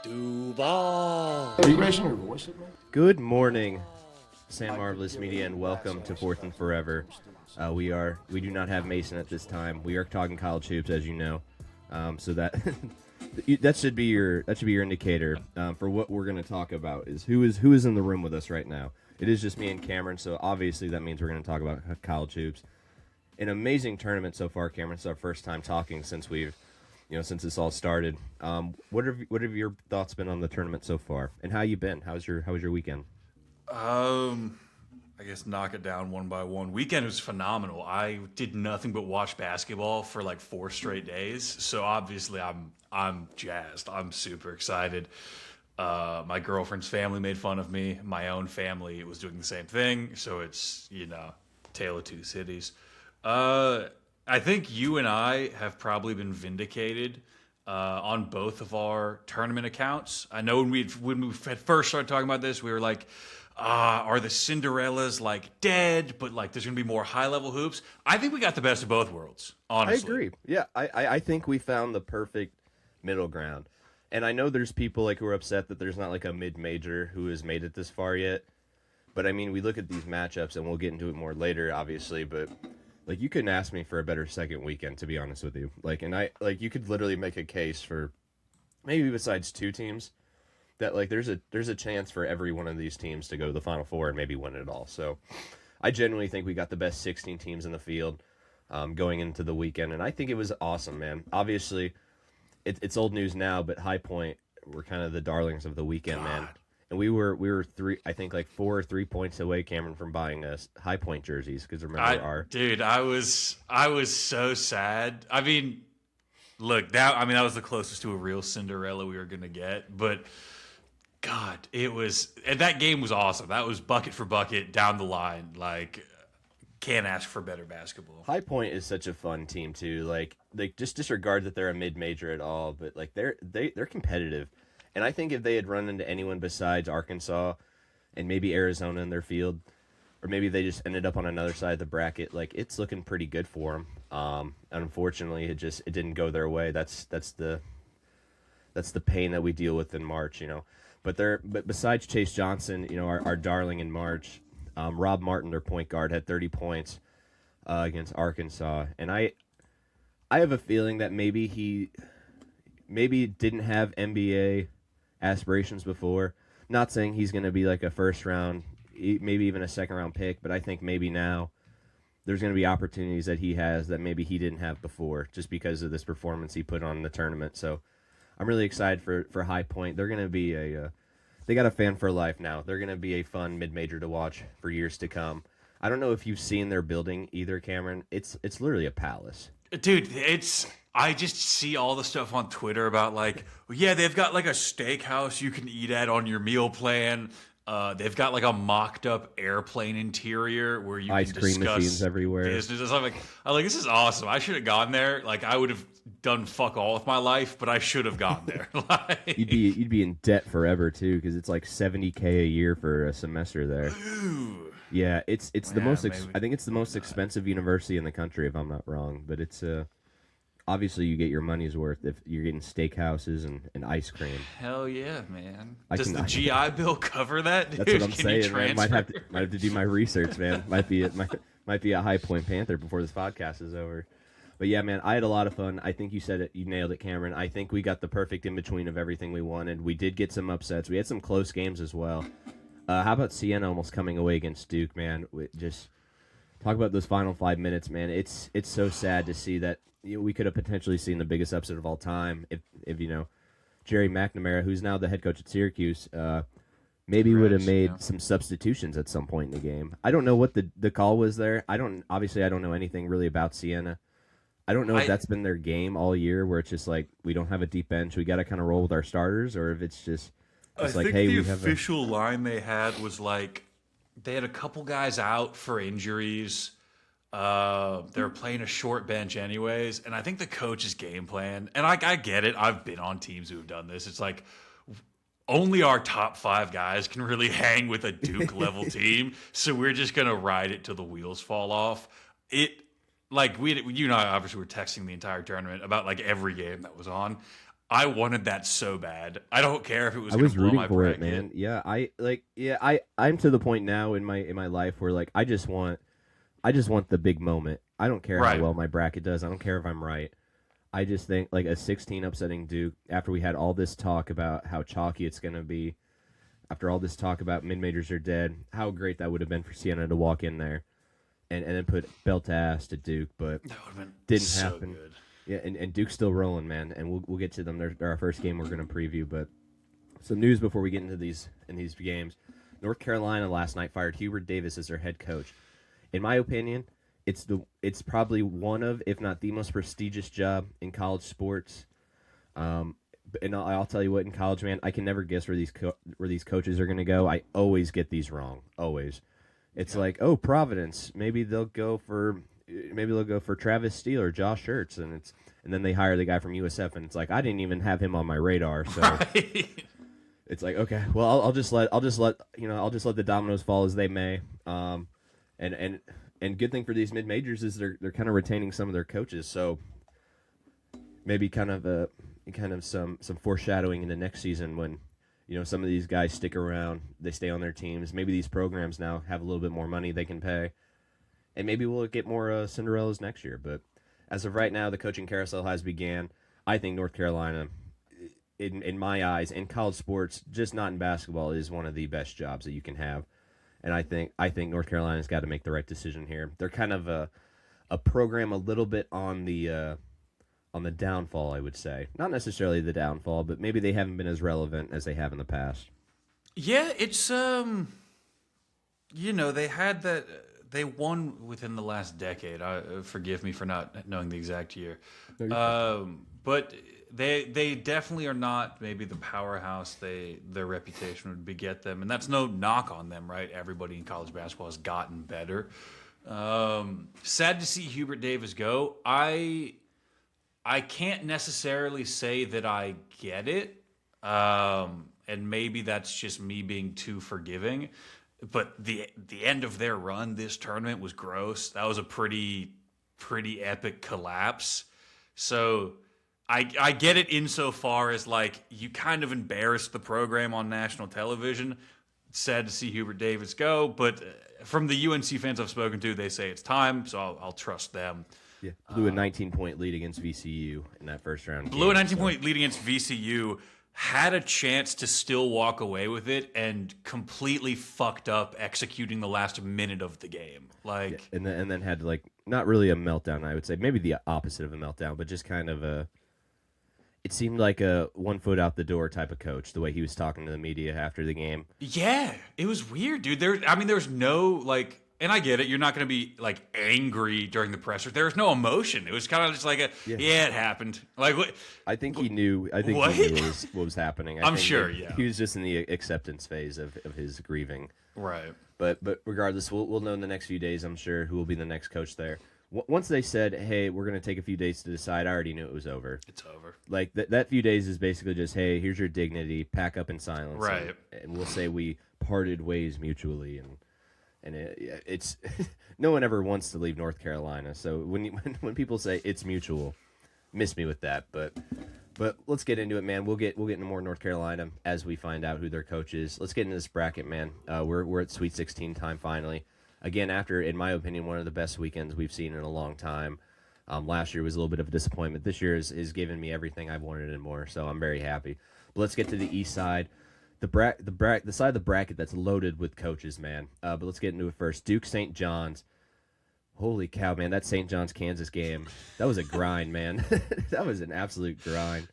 Duval. Are you raising your voice at me? Good morning, Sam Marvelous Media, and welcome to Fourth and Forever. We do not have Mason at this time. We are talking college hoops, as you know. So that that should be your indicator for what we're going to talk about. Is who is in the room with us right now? It is just me and Cameron. So obviously that means we're going to talk about college hoops. An amazing tournament so far, Cameron. It's our first time talking since since this all started. What have your thoughts been on the tournament so far, and how you been? How was your weekend? I guess knock it down one by one. Weekend was phenomenal. I did nothing but watch basketball for like 4 straight days. So obviously I'm jazzed. I'm super excited. My girlfriend's family made fun of me. My own family was doing the same thing. So it's, tale of two cities. I think you and I have probably been vindicated on both of our tournament accounts. I know when we had first started talking about this, we were like, are the Cinderellas like dead, but like there's going to be more high-level hoops? I think we got the best of both worlds, honestly. I agree. Yeah, I think we found the perfect middle ground. And I know there's people like who are upset that there's not like a mid-major who has made it this far yet. But I mean, we look at these matchups, and we'll get into it more later, obviously, but like, you couldn't ask me for a better second weekend, to be honest with you. You could literally make a case for maybe besides 2 teams that like there's a chance for every one of these teams to go to the Final Four and maybe win it all. So I genuinely think we got the best 16 teams in the field going into the weekend, and I think it was awesome, man. Obviously, it's old news now, but High Point were kind of the darlings of the weekend, man. And we were 4 or 3 points away, Cameron, from buying us High Point jerseys, because remember I was so sad. I mean, look, that was the closest to a real Cinderella we were gonna get, but God, and that game was awesome. That was bucket for bucket down the line. Like, can't ask for better basketball. High Point is such a fun team too. Like just disregard that they're a mid-major at all, but like they're competitive. And I think if they had run into anyone besides Arkansas and maybe Arizona in their field, or maybe they just ended up on another side of the bracket, like, it's looking pretty good for them. Unfortunately, it didn't go their way. That's the pain that we deal with in March, But besides Chase Johnson, our darling in March, Rob Martin, their point guard, had 30 points against Arkansas, and I have a feeling that maybe he didn't have NBA aspirations before. Not saying he's going to be like a first round, maybe even a second round pick, but I think maybe now there's going to be opportunities that he has that maybe he didn't have before, just because of this performance he put on in the tournament. So I'm really excited for High Point. They're going to be they got a fan for life now. They're going to be a fun mid-major to watch for years to come. I don't know if you've seen their building either, Cameron. It's literally a palace. Dude, I just see all the stuff on Twitter about like, yeah, they've got like a steakhouse you can eat at on your meal plan. They've got like a mocked up airplane interior where you ice can cream discuss machines everywhere. Business. I'm like, this is awesome. I should have gone there. Like, I would have done fuck all with my life, but I should have gone there. Like, you'd be in debt forever too, because it's like $70,000 a year for a semester there. Ooh. Yeah, it's the most. I think it's the most expensive university in the country, if I'm not wrong. But it's obviously you get your money's worth if you're getting steakhouses and ice cream. Hell yeah, man! Does the GI Bill cover that? Dude? That's what I'm saying, man. Might have to do my research, man. Might be a High Point Panther before this podcast is over. But yeah, man, I had a lot of fun. I think you said it. You nailed it, Cameron. I think we got the perfect in between of everything we wanted. We did get some upsets. We had some close games as well. How about Siena almost coming away against Duke, man? Just talk about those final 5 minutes, man. It's so sad to see that we could have potentially seen the biggest upset of all time if Jerry McNamara, who's now the head coach at Syracuse, maybe would have made some substitutions at some point in the game. I don't know what the call was there. I don't know anything really about Siena. I don't know if that's been their game all year, where it's just like, we don't have a deep bench, we got to kind of roll with our starters, or if it's just. I think the official line they had was like, they had a couple guys out for injuries. They were playing a short bench anyways, and I think the coach's game plan, and I get it. I've been on teams who have done this. It's like, only our top 5 guys can really hang with a Duke level team, so we're just gonna ride it till the wheels fall off. You and I obviously were texting the entire tournament about like every game that was on. I wanted that so bad. I don't care if it was I going was to blow rooting my for it, bracket. man. Yeah, I'm to the point now in my life where like I just want the big moment. I don't care how Right. well my bracket does. I don't care if I'm right. I just think like a 16 upsetting Duke after we had all this talk about how chalky it's going to be, after all this talk about mid majors are dead, how great that would have been for Siena to walk in there and then put belt to ass to Duke, but That would have been didn't so happen. good. Yeah, and Duke's still rolling, man, and we'll get to them. They're our first game we're going to preview, but some news before we get into these games. North Carolina last night fired Hubert Davis as their head coach. In my opinion, it's probably one of, if not the most prestigious job in college sports. And I'll tell you what, in college, man, I can never guess where these coaches are going to go. I always get these wrong. Always. It's like, oh, Providence. Maybe they'll go for Travis Steele or Josh Ertz, and then they hire the guy from USF, and it's like I didn't even have him on my radar. So Right. it's like, okay, well, I'll just let the dominoes fall as they may. And good thing for these mid majors is they're kind of retaining some of their coaches, so maybe kind of some foreshadowing into next season when some of these guys stick around, they stay on their teams. Maybe these programs now have a little bit more money they can pay, and maybe we'll get more Cinderellas next year. But as of right now, the coaching carousel has began. I think North Carolina, in my eyes, in college sports, just not in basketball, is one of the best jobs that you can have. And I think North Carolina's got to make the right decision here. They're kind of a program a little bit on the downfall, I would say. Not necessarily the downfall, but maybe they haven't been as relevant as they have in the past. Yeah, it's they had that. They won within the last decade. Forgive me for not knowing the exact year, but they definitely are not maybe the powerhouse their reputation would beget them, and that's no knock on them, right? Everybody in college basketball has gotten better. Sad to see Hubert Davis go. I can't necessarily say that I get it, and maybe that's just me being too forgiving. But the end of their run this tournament was gross. That was a pretty epic collapse. So I get it insofar as like you kind of embarrassed the program on national television. Sad to see Hubert Davis go, but from the UNC fans I've spoken to, they say it's time, so I'll trust them. Yeah, blew a 19-point lead against VCU in that first round. Blew a 19-point lead against VCU. Had a chance to still walk away with it and completely fucked up executing the last minute of the game. Like, yeah, and then had like not really a meltdown, I would say, maybe the opposite of a meltdown, but just kind of it seemed like a 1 foot out the door type of coach, the way he was talking to the media after the game. yeah, it was weird, dude. There's no like, and I get it. You're not going to be like angry during the presser. There was no emotion. It was kind of just like yeah, it happened. Like what? I think he knew. I think What? he knew what was happening. I'm sure. Yeah. He was just in the acceptance phase of his grieving. Right. But regardless, we'll know in the next few days, I'm sure, who will be the next coach there. Once they said, hey, we're going to take a few days to decide, I already knew it was over. It's over. Like, that few days is basically just, hey, here's your dignity, pack up in silence. Right. And we'll say we parted ways mutually. And it's no one ever wants to leave North Carolina. So when people say it's mutual, miss me with that. But let's get into it, man. We'll get into more North Carolina as we find out who their coach is. Let's get into this bracket, man. We're at Sweet 16 time finally. Again, after, in my opinion, one of the best weekends we've seen in a long time. Last year was a little bit of a disappointment. This year is given me everything I've wanted and more, so I'm very happy. But let's get to the East side. The side of the bracket that's loaded with coaches, man. But let's get into it first. Duke St. John's. Holy cow, man! That St. John's Kansas game, that was a grind, man. That was an absolute grind,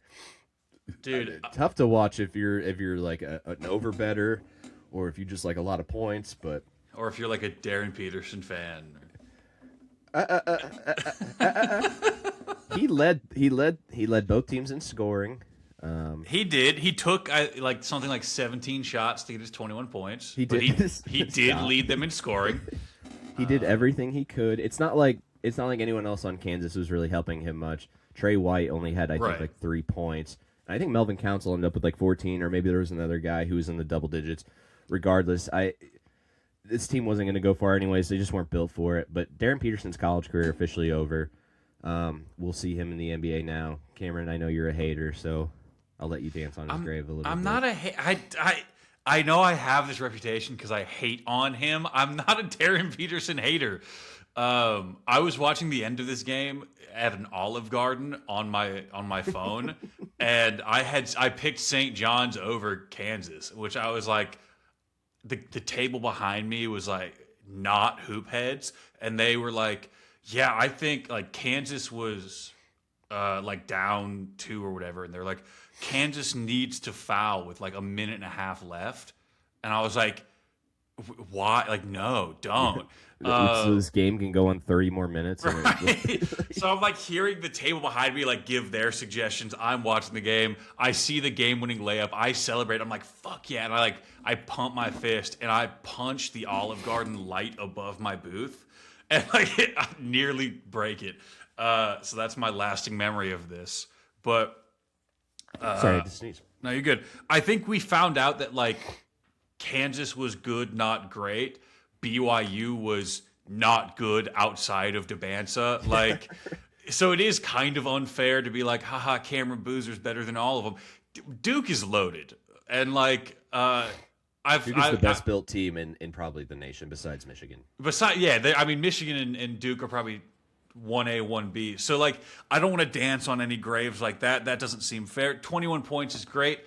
Dude. Tough to watch if you're like an over better, or if you just like a lot of points. But Or if you're like a Darren Peterson fan. he led both teams in scoring. He did. He took something like 17 shots to get his 21 points. He but did. He did lead them in scoring. He did everything he could. It's not like anyone else on Kansas was really helping him much. Trey White only had, I think, like 3 points. And I think Melvin Council ended up with like 14, or maybe there was another guy who was in the double digits. Regardless, this team wasn't going to go far anyways. They just weren't built for it. But Darren Peterson's college career officially over. We'll see him in the NBA now. Cameron, I know you're a hater, so I'll let you dance on his grave a little I'm bit. not a I know I have this reputation because I hate on him. I'm not a Darren Peterson hater. I was watching the end of this game at an Olive Garden on my phone, and I picked St. John's over Kansas, which I was like, the table behind me was like not hoop heads, and they were like, yeah, I think like Kansas was like down 2 or whatever, and they're like, Kansas needs to foul with like a minute and a half left, and I was like, why? Like, no, don't. So this game can go on 30 more minutes. Right? So I'm like hearing the table behind me like give their suggestions. I'm watching the game. I see the game-winning layup. I celebrate. I'm like, fuck yeah! And I pump my fist and I punch the Olive Garden light above my booth, and like I nearly break it. So that's my lasting memory of this. But sorry, I had to sneeze. no, you're good. I think we found out that like Kansas was good, not great. BYU was not good outside of Debansa. Like, so it is kind of unfair to be like, haha, Cameron Boozer's better than all of them. Duke is loaded. And like, Duke is the best built team in probably the nation besides Michigan. I mean, Michigan and Duke are probably 1A, 1B. So like, I don't want to dance on any graves like that. That doesn't seem fair. 21 points is great.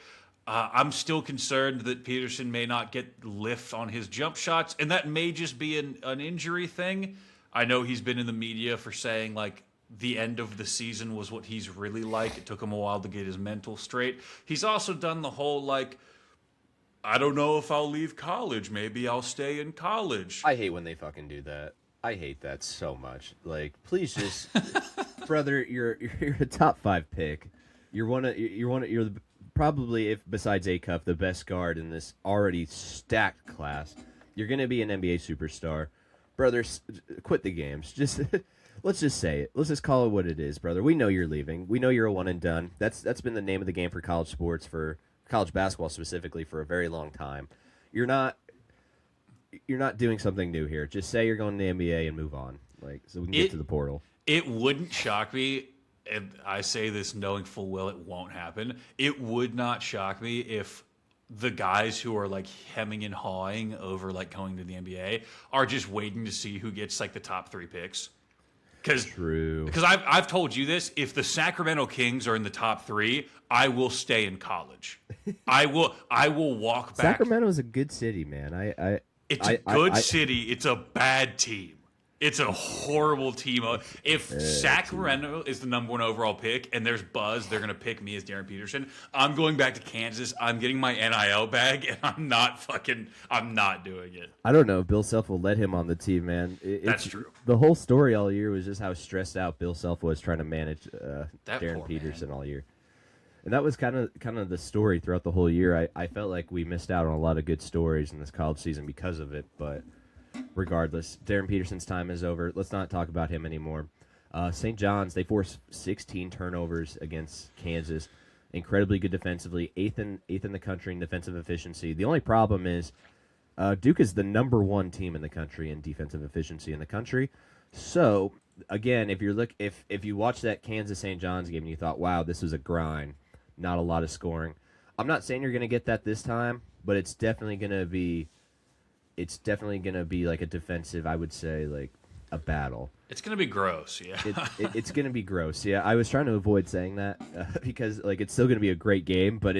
I'm still concerned that Peterson may not get lift on his jump shots, and that may just be an injury thing. I know he's been in the media for saying, like, the end of the season was what he's really like. It took him a while to get his mental straight. He's also done the whole, like, I don't know if I'll leave college. Maybe I'll stay in college. I hate when they fucking do that. I hate that so much. Like, please just, brother, you're a top 5 pick. You're the probably, if besides A-Cup, the best guard in this already stacked class. You're going to be an NBA superstar. Brother, quit the games. Just let's just say it. Let's just call it what it is, brother. We know you're leaving. We know you're a one and done. That's been the name of the game for college sports, for college basketball specifically, for a very long time. You're not doing something new here. Just say you're going to the NBA and move on. Like, so we can get to the portal. It wouldn't shock me, and I say this knowing full well it won't happen. It would not shock me if the guys who are like hemming and hawing over like going to the NBA are just waiting to see who gets like the top 3 picks. Because I've told you this. If the Sacramento Kings are in the top 3, I will stay in college. I will walk back. Sacramento is a good city, man. It's a good city. It's a bad team. It's a horrible team. If Sacramento is the number 1 overall pick and there's buzz, they're going to pick me as Darren Peterson. I'm going back to Kansas. I'm getting my NIL bag, and I'm not doing it. I don't know if Bill Self will let him on the team, man. That's true. The whole story all year was just how stressed out Bill Self was trying to manage Darren Peterson all year. And that was kind of the story throughout the whole year. I felt like we missed out on a lot of good stories in this college season because of it, but regardless, Darren Peterson's time is over. Let's not talk about him anymore. St. John's, they forced 16 turnovers against Kansas. Incredibly good defensively, eighth in the country in defensive efficiency. The only problem is Duke is the number 1 team in the country in defensive efficiency in the country. So again, if you watch that Kansas St. John's game and you thought, wow, this was a grind, not a lot of scoring. I'm not saying you're going to get that this time, but it's definitely going to be like a defensive, I would say, like a battle. It's going to be gross, yeah. It's going to be gross, yeah. I was trying to avoid saying that because like it's still going to be a great game, but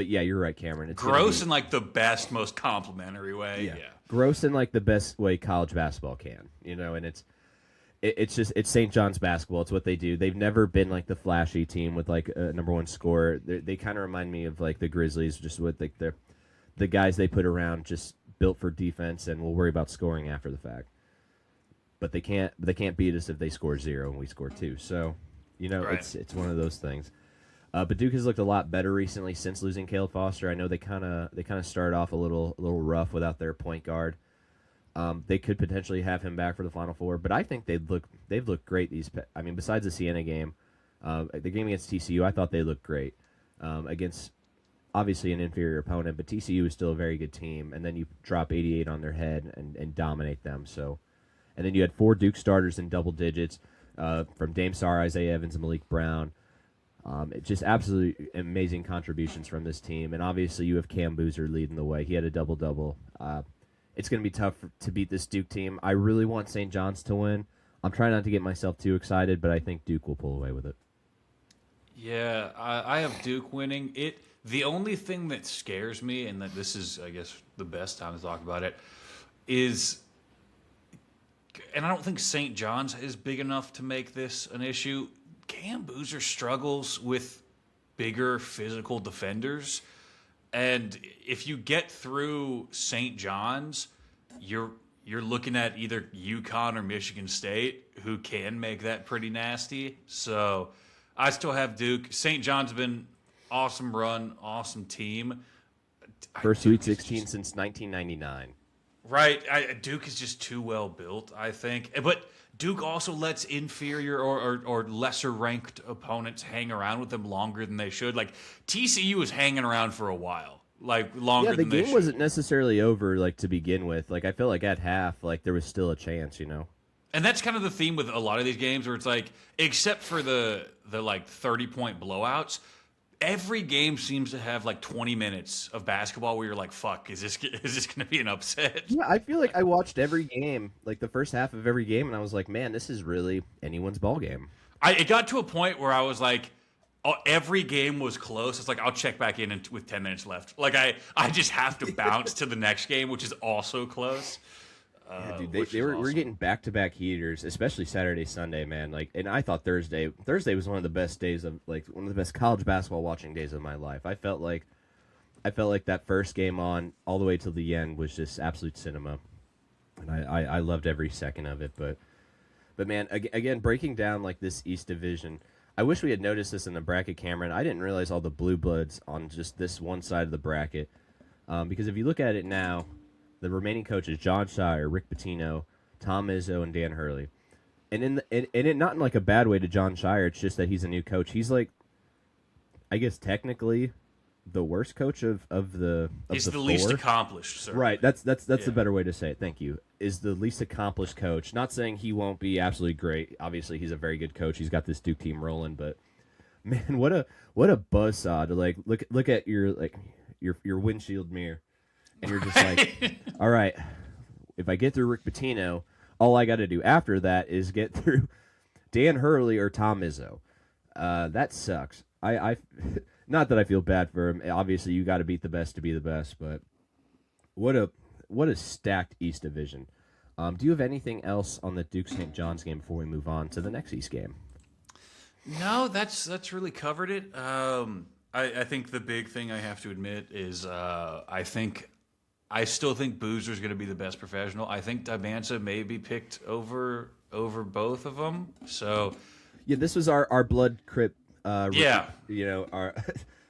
yeah, you're right, Cameron. It's gross in like the best, most complimentary way. Yeah. Gross in like the best way college basketball can, and it's St. John's basketball. It's what they do. They've never been like the flashy team with like a number 1 scorer. They kind of remind me of like the Grizzlies, just with like the guys they put around, just built for defense, and we'll worry about scoring after the fact. But they can't beat us if they score 0 and we score 2. So, right. It's one of those things. But Duke has looked a lot better recently since losing Caleb Foster. I know they kind of started off a little rough without their point guard. They could potentially have him back for the Final Four, but I think they've looked great. Besides the Siena game, the game against TCU, I thought they looked great against obviously an inferior opponent, but TCU is still a very good team. And then you drop 88 on their head and dominate them. So, and then you had 4 Duke starters in double digits from Dame Sarr, Isaiah Evans, and Malik Brown. Just absolutely amazing contributions from this team, and obviously you have Cam Boozer leading the way. He had a double double. It's going to be tough to beat this Duke team. I really want St. John's to win. I'm trying not to get myself too excited, but I think Duke will pull away with it. Yeah, I have Duke winning. The only thing that scares me, and that this is, I guess, the best time to talk about it, is, and I don't think St. John's is big enough to make this an issue. Cam Boozer struggles with bigger physical defenders, and if you get through St. John's, you're looking at either UConn or Michigan State, who can make that pretty nasty. So I still have Duke. St. John's been awesome run, awesome team. First Sweet 16 since 1999. Right. Duke is just too well built, I think. But Duke also lets inferior or lesser ranked opponents hang around with them longer than they should. Like TCU was hanging around for a while, like longer than they should. The game wasn't necessarily over like to begin with. Like I felt like at half, like there was still a chance, you know. And that's kind of the theme with a lot of these games, where it's like, except for the like 30-point blowouts, every game seems to have like 20 minutes of basketball where you're like, fuck, is this going to be an upset? Yeah, I feel like I watched every game, like the first half of every game, and I was like, man, this is really anyone's ball game. It got to a point where I was like, every game was close. It's like, I'll check back in with 10 minutes left. Like, I just have to bounce to the next game, which is also close. Yeah, dude, we're getting back-to-back heaters, especially Saturday, Sunday, man. Like, and I thought Thursday was one of the best days of, like, one of the best college basketball watching days of my life. I felt like that first game on all the way till the end was just absolute cinema, and I loved every second of it. But man, again, breaking down like this East Division, I wish we had noticed this in the bracket, Cameron. I didn't realize all the blue bloods on just this one side of the bracket, because if you look at it now. The remaining coaches: John Shire, Rick Pitino, Tom Izzo, and Dan Hurley. And not in like a bad way to John Shire. It's just that he's a new coach. He's like, I guess technically, the worst coach of the. He's the four. Least accomplished, sir. Right. That's the better way to say it. Thank you. Is the least accomplished coach. Not saying he won't be absolutely great. Obviously, he's a very good coach. He's got this Duke team rolling. But man, what a buzzsaw to like look at your windshield mirror. And you're just like, all right, if I get through Rick Pitino, all I got to do after that is get through Dan Hurley or Tom Izzo. That sucks. I not that I feel bad for him. Obviously, you got to beat the best to be the best, but what a stacked East Division. Do you have anything else on the Duke St. John's game before we move on to the next East game? No, that's really covered it. I think the big thing I have to admit is I still think Boozer's going to be the best professional. I think Dibanza may be picked over both of them. So, yeah, this was our blood crip. Yeah, you know, our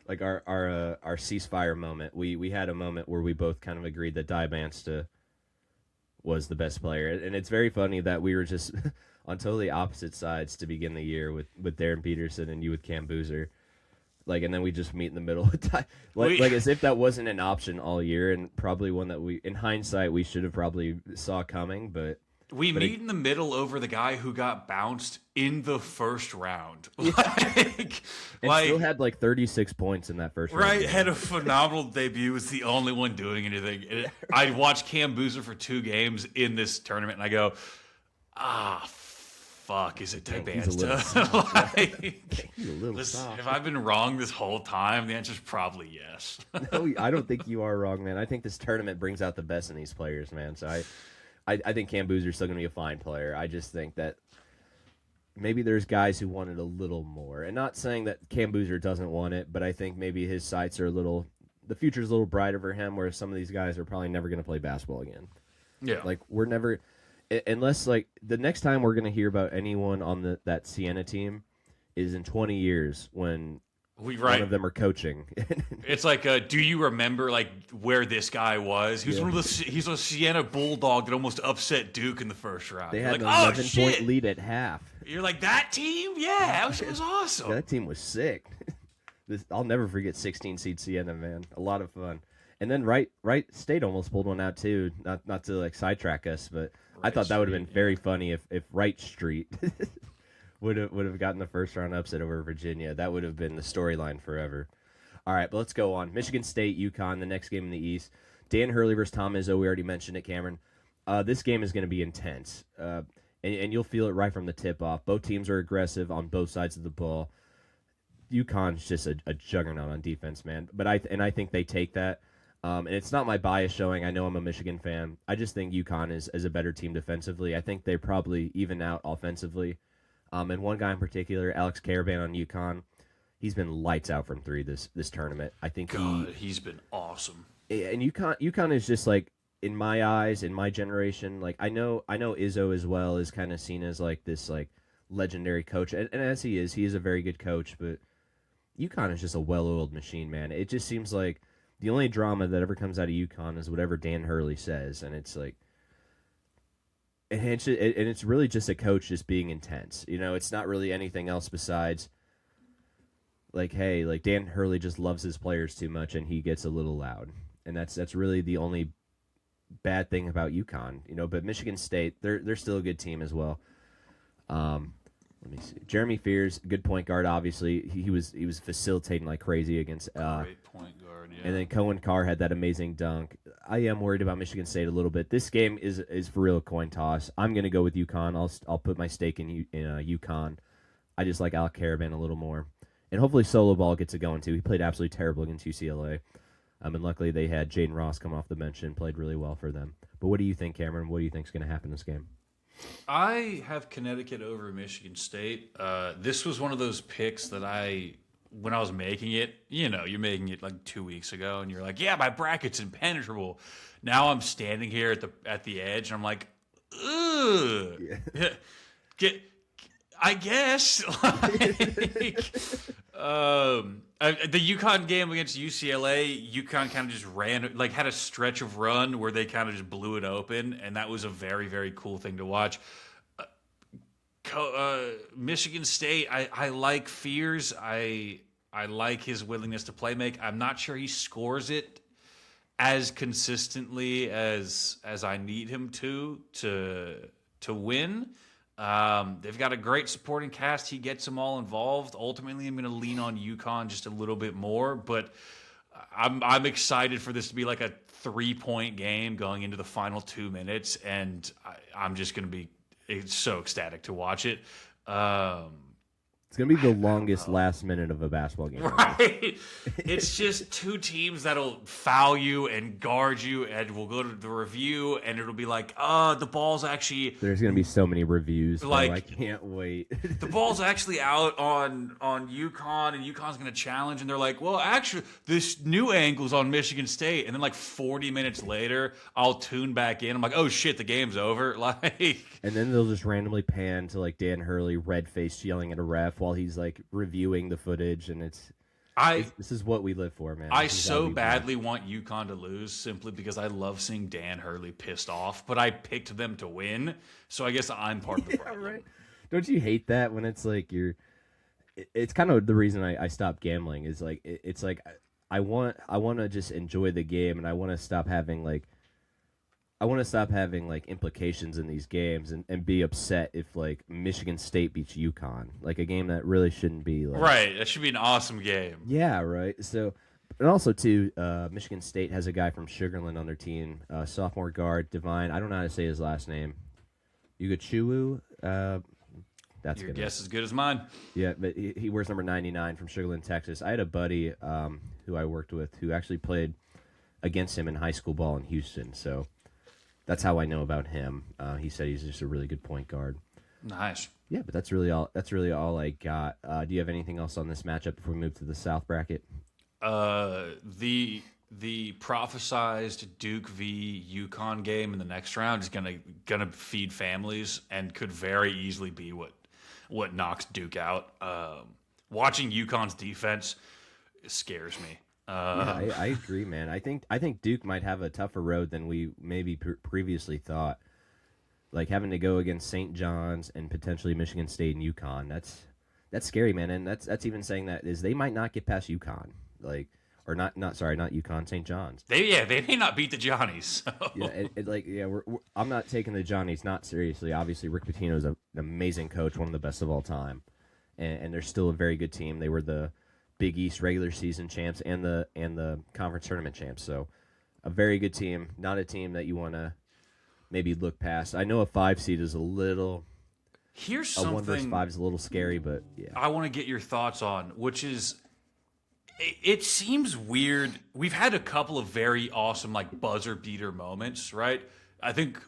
like our ceasefire moment. We had a moment where we both kind of agreed that Dibanza was the best player, and it's very funny that we were just on totally opposite sides to begin the year with Darren Peterson and you with Cam Boozer. Like, and then we just meet in the middle, like as if that wasn't an option all year, and probably one that in hindsight, we should have probably saw coming. But we meet in the middle over the guy who got bounced in the first round, still had like 36 points in that first round. Right, had a phenomenal debut. Was the only one doing anything. I watched Cam Boozer for 2 games in this tournament, and I go, fuck, is it Dibanza? He's a little soft. Have I been wrong this whole time? The answer is probably yes. No, I don't think you are wrong, man. I think this tournament brings out the best in these players, man. So I think Cam Boozer's still going to be a fine player. I just think that maybe there's guys who want it a little more. And not saying that Cam Boozer doesn't want it, but I think maybe his sights are the future's a little brighter for him, whereas some of these guys are probably never going to play basketball again. Yeah. Like, we're never... Unless, like, the next time we're going to hear about anyone on that Siena team is in 20 years when one of them are coaching. It's like, do you remember, like, where this guy was? He was he's a Siena Bulldog that almost upset Duke in the first round. They had an 11-point lead at half. You're like, that team? Yeah, that was awesome. Yeah, that team was sick. I'll never forget 16-seed Siena, man. A lot of fun. And then Wright State almost pulled one out, too. Not to, like, sidetrack us, but... I thought that would have been very funny if Wright Street would have gotten the first round upset over Virginia. That would have been the storyline forever. All right, but let's go on. Michigan State, UConn, the next game in the East. Dan Hurley versus Tom Izzo. We already mentioned it, Cameron. This game is going to be intense, and you'll feel it right from the tip off. Both teams are aggressive on both sides of the ball. UConn's just a juggernaut on defense, man. But I think they take that. And it's not my bias showing. I know I'm a Michigan fan. I just think UConn is a better team defensively. I think they probably even out offensively. And one guy in particular, Alex Caravan on UConn, he's been lights out from three this tournament. I think he's been awesome. And UConn is just like, in my eyes, in my generation, like I know Izzo as well is kind of seen as like this like legendary coach, and as he is a very good coach, but UConn is just a well-oiled machine, man. It just seems like the only drama that ever comes out of UConn is whatever Dan Hurley says, and it's like, and it's really just a coach just being intense. You know, it's not really anything else besides like, hey, like Dan Hurley just loves his players too much, and he gets a little loud, and that's really the only bad thing about UConn. You know, but Michigan State, they're still a good team as well. Let me see. Jeremy Fears, good point guard. Obviously, he was facilitating like crazy against. Great point guard. Yeah. And then Cohen Carr had that amazing dunk. I am worried about Michigan State a little bit. This game is for real a coin toss. I'm gonna go with UConn. I'll put my stake in UConn. I just like Alec Caravan a little more, and hopefully Solo Ball gets it going too. He played absolutely terrible against UCLA. And luckily they had Jaden Ross come off the bench and played really well for them. But what do you think, Cameron? What do you think is going to happen this game? I have Connecticut over Michigan State. This was one of those picks that when I was making it, you know, you're making it like 2 weeks ago, and you're like, yeah, my bracket's impenetrable. Now I'm standing here at the edge, and I'm like, ugh. Yeah. I guess. The UConn game against UCLA, UConn kind of just had a stretch of run where they kind of just blew it open, and that was a very, very cool thing to watch. Michigan State, I like Fears. I like his willingness to play make. I'm not sure he scores it as consistently as I need him to win. They've got a great supporting cast. He gets them all involved. Ultimately, I'm going to lean on UConn just a little bit more, but I'm excited for this to be like a 3-point game going into the final 2 minutes, and I'm just going to be so ecstatic to watch it. It's going to be the longest last minute of a basketball game. Right? It's just two teams that'll foul you and guard you, and we'll go to the review, and it'll be like, the ball's actually... There's going to be so many reviews. Like, I can't wait. The ball's actually out on UConn, and UConn's going to challenge, and they're like, well, actually, this new angle's on Michigan State. And then like 40 minutes later, I'll tune back in. I'm like, oh, shit, the game's over. Like, and then they'll just randomly pan to like Dan Hurley, red-faced, yelling at a ref while he's like reviewing the footage, and this is what we live for, man. I so badly want UConn to lose simply because I love seeing Dan Hurley pissed off, but I picked them to win, so I guess I'm part of the problem. Right. Don't you hate that when it's like it's kind of the reason I stopped gambling is like it's like I want to just enjoy the game, and I want to stop having like implications in these games and be upset if like Michigan State beats UConn, like a game that really shouldn't be like, right. That should be an awesome game. Yeah, right. So, and also too, Michigan State has a guy from Sugarland on their team, sophomore guard Divine. I don't know how to say his last name. Ugochukwu. That's your guess as good as mine. Yeah, but he wears number 99 from Sugarland, Texas. I had a buddy who I worked with who actually played against him in high school ball in Houston. So. That's how I know about him. He said he's just a really good point guard. Nice. Yeah, but that's really all I got. Do you have anything else on this matchup before we move to the South bracket? The prophesized Duke v UConn game in the next round is gonna feed families and could very easily be what knocks Duke out. Watching UConn's defense scares me. Yeah, I agree, man. I think Duke might have a tougher road than we maybe previously thought. Like having to go against St. John's and potentially Michigan State and UConn. That's scary, man. And that's even saying that is they might not get past UConn. Like or not UConn, St. John's. They may not beat the Johnnies. So. Yeah, I'm not taking the Johnnies not seriously. Obviously, Rick Pitino's a an amazing coach, one of the best of all time, and they're still a very good team. They were the Big East regular season champs and the conference tournament champs. So a very good team, not a team that you want to maybe look past. I know a 5 seed is a little. Here's a something 1 versus 5 is a little scary, but yeah. I want to get your thoughts on, which is, it seems weird. We've had a couple of very awesome like buzzer beater moments, right? I think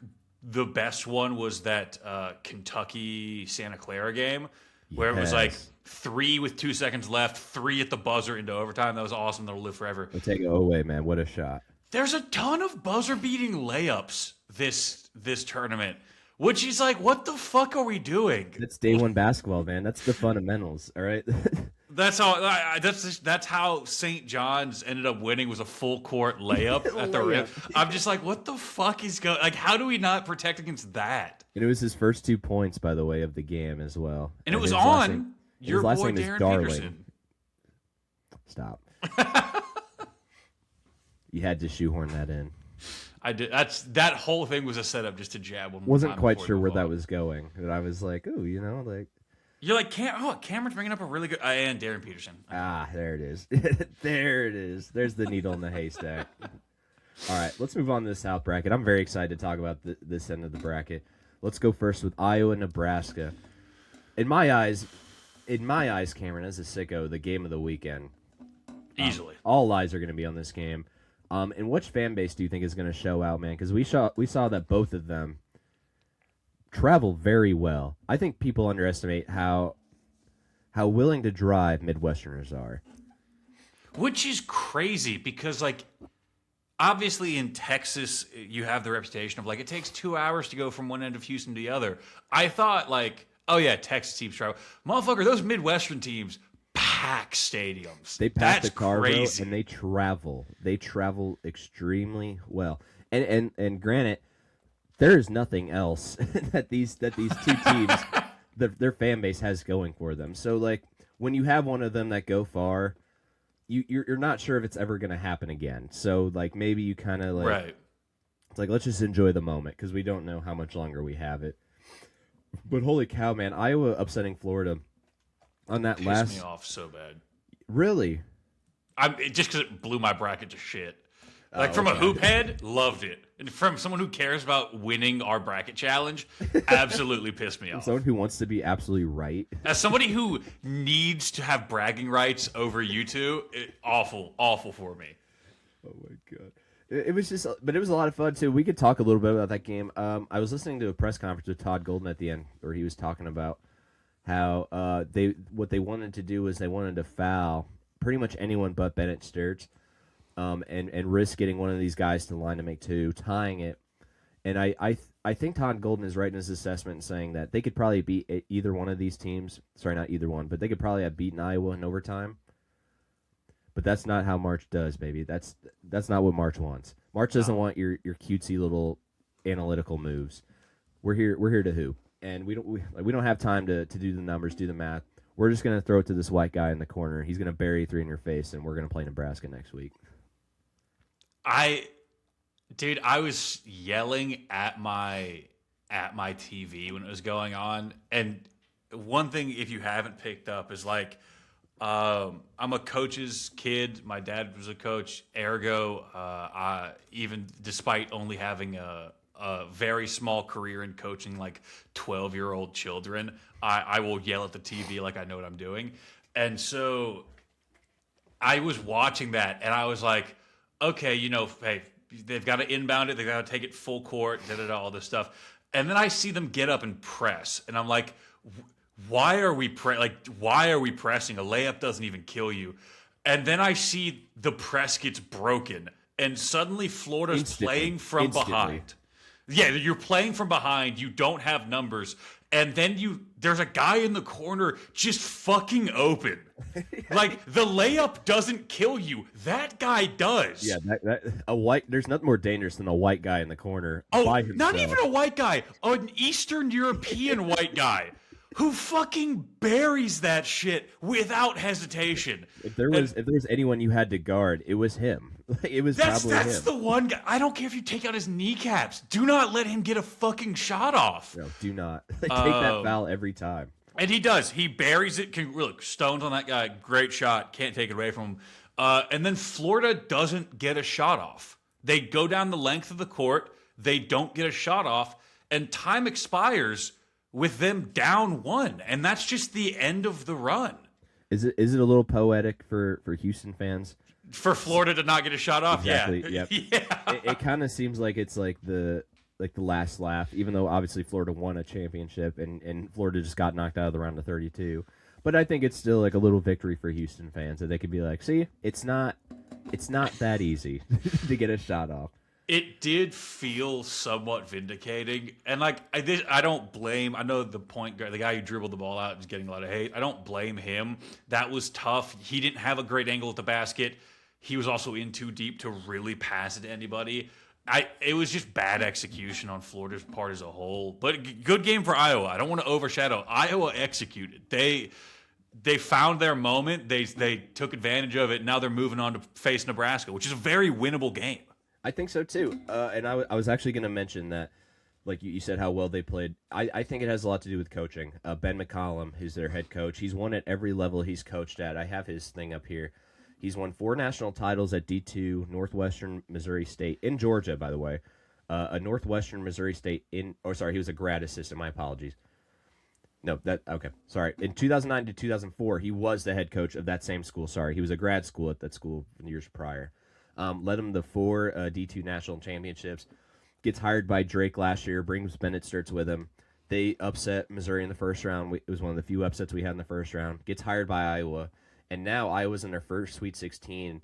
the best one was that Kentucky Santa Clara game where it was like 3 with 2 seconds left, 3 at the buzzer into overtime. That was awesome. That'll live forever. We'll take it away, man. What a shot. There's a ton of buzzer beating layups this tournament, which is like, what the fuck are we doing? That's day one basketball, man. That's the fundamentals, all right? That's how St. John's ended up winning, was a full court layup at the rim. I'm just like, what the fuck is going? Like, how do we not protect against that? And it was his first 2 points, by the way, of the game as well. And it was on your boy Darren Peterson. Stop. You had to shoehorn that in. I did. That whole thing was a setup just to jab one more Wasn't time quite sure where that was going, and I was like, "Oh, you know, like." You're like, Cameron's bringing up a really good and Darren Peterson. There it is. There it is. There's the needle in the haystack. All right, let's move on to the South bracket. I'm very excited to talk about this end of the bracket. Let's go first with Iowa, Nebraska. In my eyes, Cameron, as a sicko, the game of the weekend. Easily. All eyes are going to be on this game. And which fan base do you think is going to show out, man? Because we saw that both of them travel very well. I think people underestimate how willing to drive Midwesterners are. Which is crazy because, like, obviously in Texas, you have the reputation of, like, it takes 2 hours to go from one end of Houston to the other. I thought, like, oh, yeah, Texas teams travel. Motherfucker, those Midwestern teams pack stadiums. They pack That's the car, crazy. and they travel. They travel extremely well. And granted, there is nothing else that these 2 teams, their fan base has going for them. So, like, when you have one of them that go far, you're not sure if it's ever going to happen again. So, like, maybe you kind of, like, right. It's like, let's just enjoy the moment because we don't know how much longer we have it. But holy cow, man, Iowa upsetting Florida on that Pissed me off so bad. Really? Just because it blew my bracket to shit. Like, from a hoop head, loved it. And from someone who cares about winning our bracket challenge, absolutely pissed me off. Someone who wants to be absolutely right. As somebody who needs to have bragging rights over you two, awful for me. Oh my god. It was just, but it was a lot of fun too. We could talk a little bit about that game. I was listening to a press conference with Todd Golden at the end, where he was talking about how what they wanted to do was they wanted to foul pretty much anyone but Bennett Sturts, and risk getting one of these guys to the line to make 2, tying it. And I think Todd Golden is right in his assessment in saying that they could probably beat either one of these teams. Sorry, not either one, but they could probably have beaten Iowa in overtime. But that's not how March does, baby. That's not what March wants. March doesn't want your cutesy little analytical moves. We're here to hoop, and we don't have time to do the numbers, do the math. We're just gonna throw it to this white guy in the corner. He's gonna bury 3 in your face, and we're gonna play Nebraska next week. I was yelling at my TV when it was going on, and one thing, if you haven't picked up, is like, I'm a coach's kid. My dad was a coach. Ergo, even despite only having a very small career in coaching like 12-year-old children, I will yell at the TV like I know what I'm doing. And so I was watching that, and I was like, okay, hey, they've got to inbound it. They've got to take it full court, all this stuff. And then I see them get up and press, and I'm like, why are we pressing? A layup doesn't even kill you. And then I see the press gets broken, and suddenly Florida's playing from behind. Yeah, you're playing from behind. You don't have numbers. And then there's a guy in the corner just fucking open. Like, the layup doesn't kill you. That guy does. Yeah, there's nothing more dangerous than a white guy in the corner. Oh, not even a white guy. An Eastern European white guy who fucking buries that shit without hesitation. If there was anyone you had to guard, it was him. It was probably him. That's the one guy. I don't care if you take out his kneecaps. Do not let him get a fucking shot off. No, do not. Take that foul every time. And he does. He buries it. Look, stones on that guy. Great shot. Can't take it away from him. And then Florida doesn't get a shot off. They go down the length of the court. They don't get a shot off. And time expires with them down 1. And that's just the end of the run. Is it a little poetic for Houston fans? For Florida to not get a shot off? Exactly. Yeah. Yep. Yeah. It kind of seems like it's like the last laugh, even though obviously Florida won a championship and Florida just got knocked out of the round of 32. But I think it's still like a little victory for Houston fans that they could be like, see, it's not that easy to get a shot off. It did feel somewhat vindicating, and like I don't blame. I know the point guard, the guy who dribbled the ball out, is getting a lot of hate. I don't blame him. That was tough. He didn't have a great angle at the basket. He was also in too deep to really pass it to anybody. It was just bad execution on Florida's part as a whole. But good game for Iowa. I don't want to overshadow. Iowa executed. They found their moment. They took advantage of it. Now they're moving on to face Nebraska, which is a very winnable game. I think so too. And I was actually going to mention that, like you said, how well they played. I think it has a lot to do with coaching. Ben McCollum, who's their head coach, he's won at every level he's coached at. I have his thing up here. He's won 4 national titles at D2, Northwestern Missouri State, in Georgia, by the way. A Northwestern Missouri State he was a grad assistant. My apologies. No, okay. Sorry. In 2009 to 2004, he was the head coach of that same school. Sorry, he was a grad school at that school years prior. Led him to 4 D2 national championships. Gets hired by Drake last year. Brings Bennett Sturts with him. They upset Missouri in the first round. It was one of the few upsets we had in the first round. Gets hired by Iowa. And now Iowa's in their first Sweet 16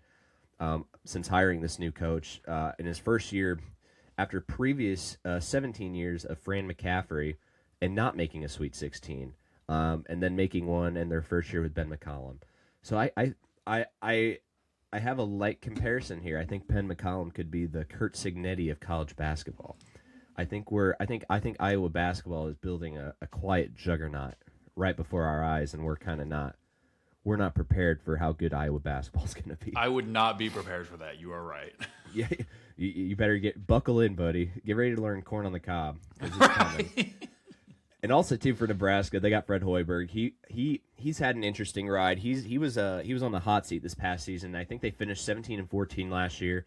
since hiring this new coach. In his first year, after previous 17 years of Fran McCaffrey and not making a Sweet 16, and then making one in their first year with Ben McCollum. So I have a light comparison here. I think Ben McCollum could be the Kurt Signetti of college basketball. I think Iowa basketball is building a quiet juggernaut right before our eyes, and we're kind of not. We're not prepared for how good Iowa basketball is going to be. I would not be prepared for that. You are right. Yeah, you better buckle in, buddy. Get ready to learn corn on the cob. 'Cause it's coming. And also too for Nebraska, they got Fred Hoiberg. He's had an interesting ride. He was on the hot seat this past season. I think they finished 17-14 last year.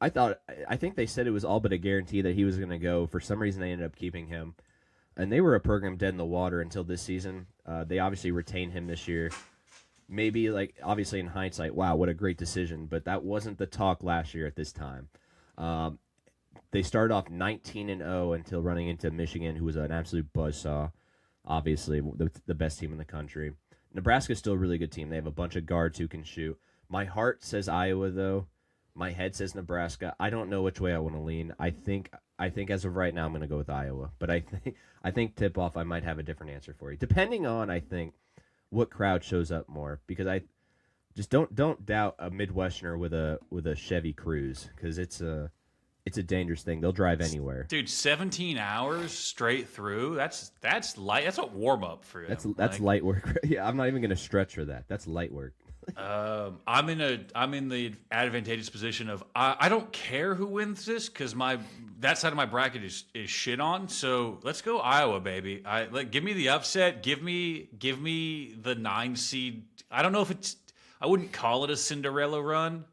I think they said it was all but a guarantee that he was going to go. For some reason, they ended up keeping him. And they were a program dead in the water until this season. They obviously retained him this year. Maybe, obviously in hindsight, wow, what a great decision. But that wasn't the talk last year at this time. They started off 19-0 until running into Michigan, who was an absolute buzzsaw. Obviously, the best team in the country. Nebraska's still a really good team. They have a bunch of guards who can shoot. My heart says Iowa, though. My head says Nebraska. I don't know which way I want to lean. I think as of right now I'm going to go with Iowa. But I think tip-off I might have a different answer for you. Depending on, I think, what crowd shows up more. Because I just don't doubt a Midwesterner with a Chevy Cruze. Because it's a dangerous thing. They'll drive anywhere. Dude, 17 hours straight through. That's light. That's a warm-up for you. That's light work. Yeah, I'm not even going to stretch for that. That's light work. I'm in the advantageous position of I don't care who wins this because that side of my bracket is shit on. So let's go Iowa, baby. Give me the upset. Give me the 9 seed. I don't know if I wouldn't call it a Cinderella run.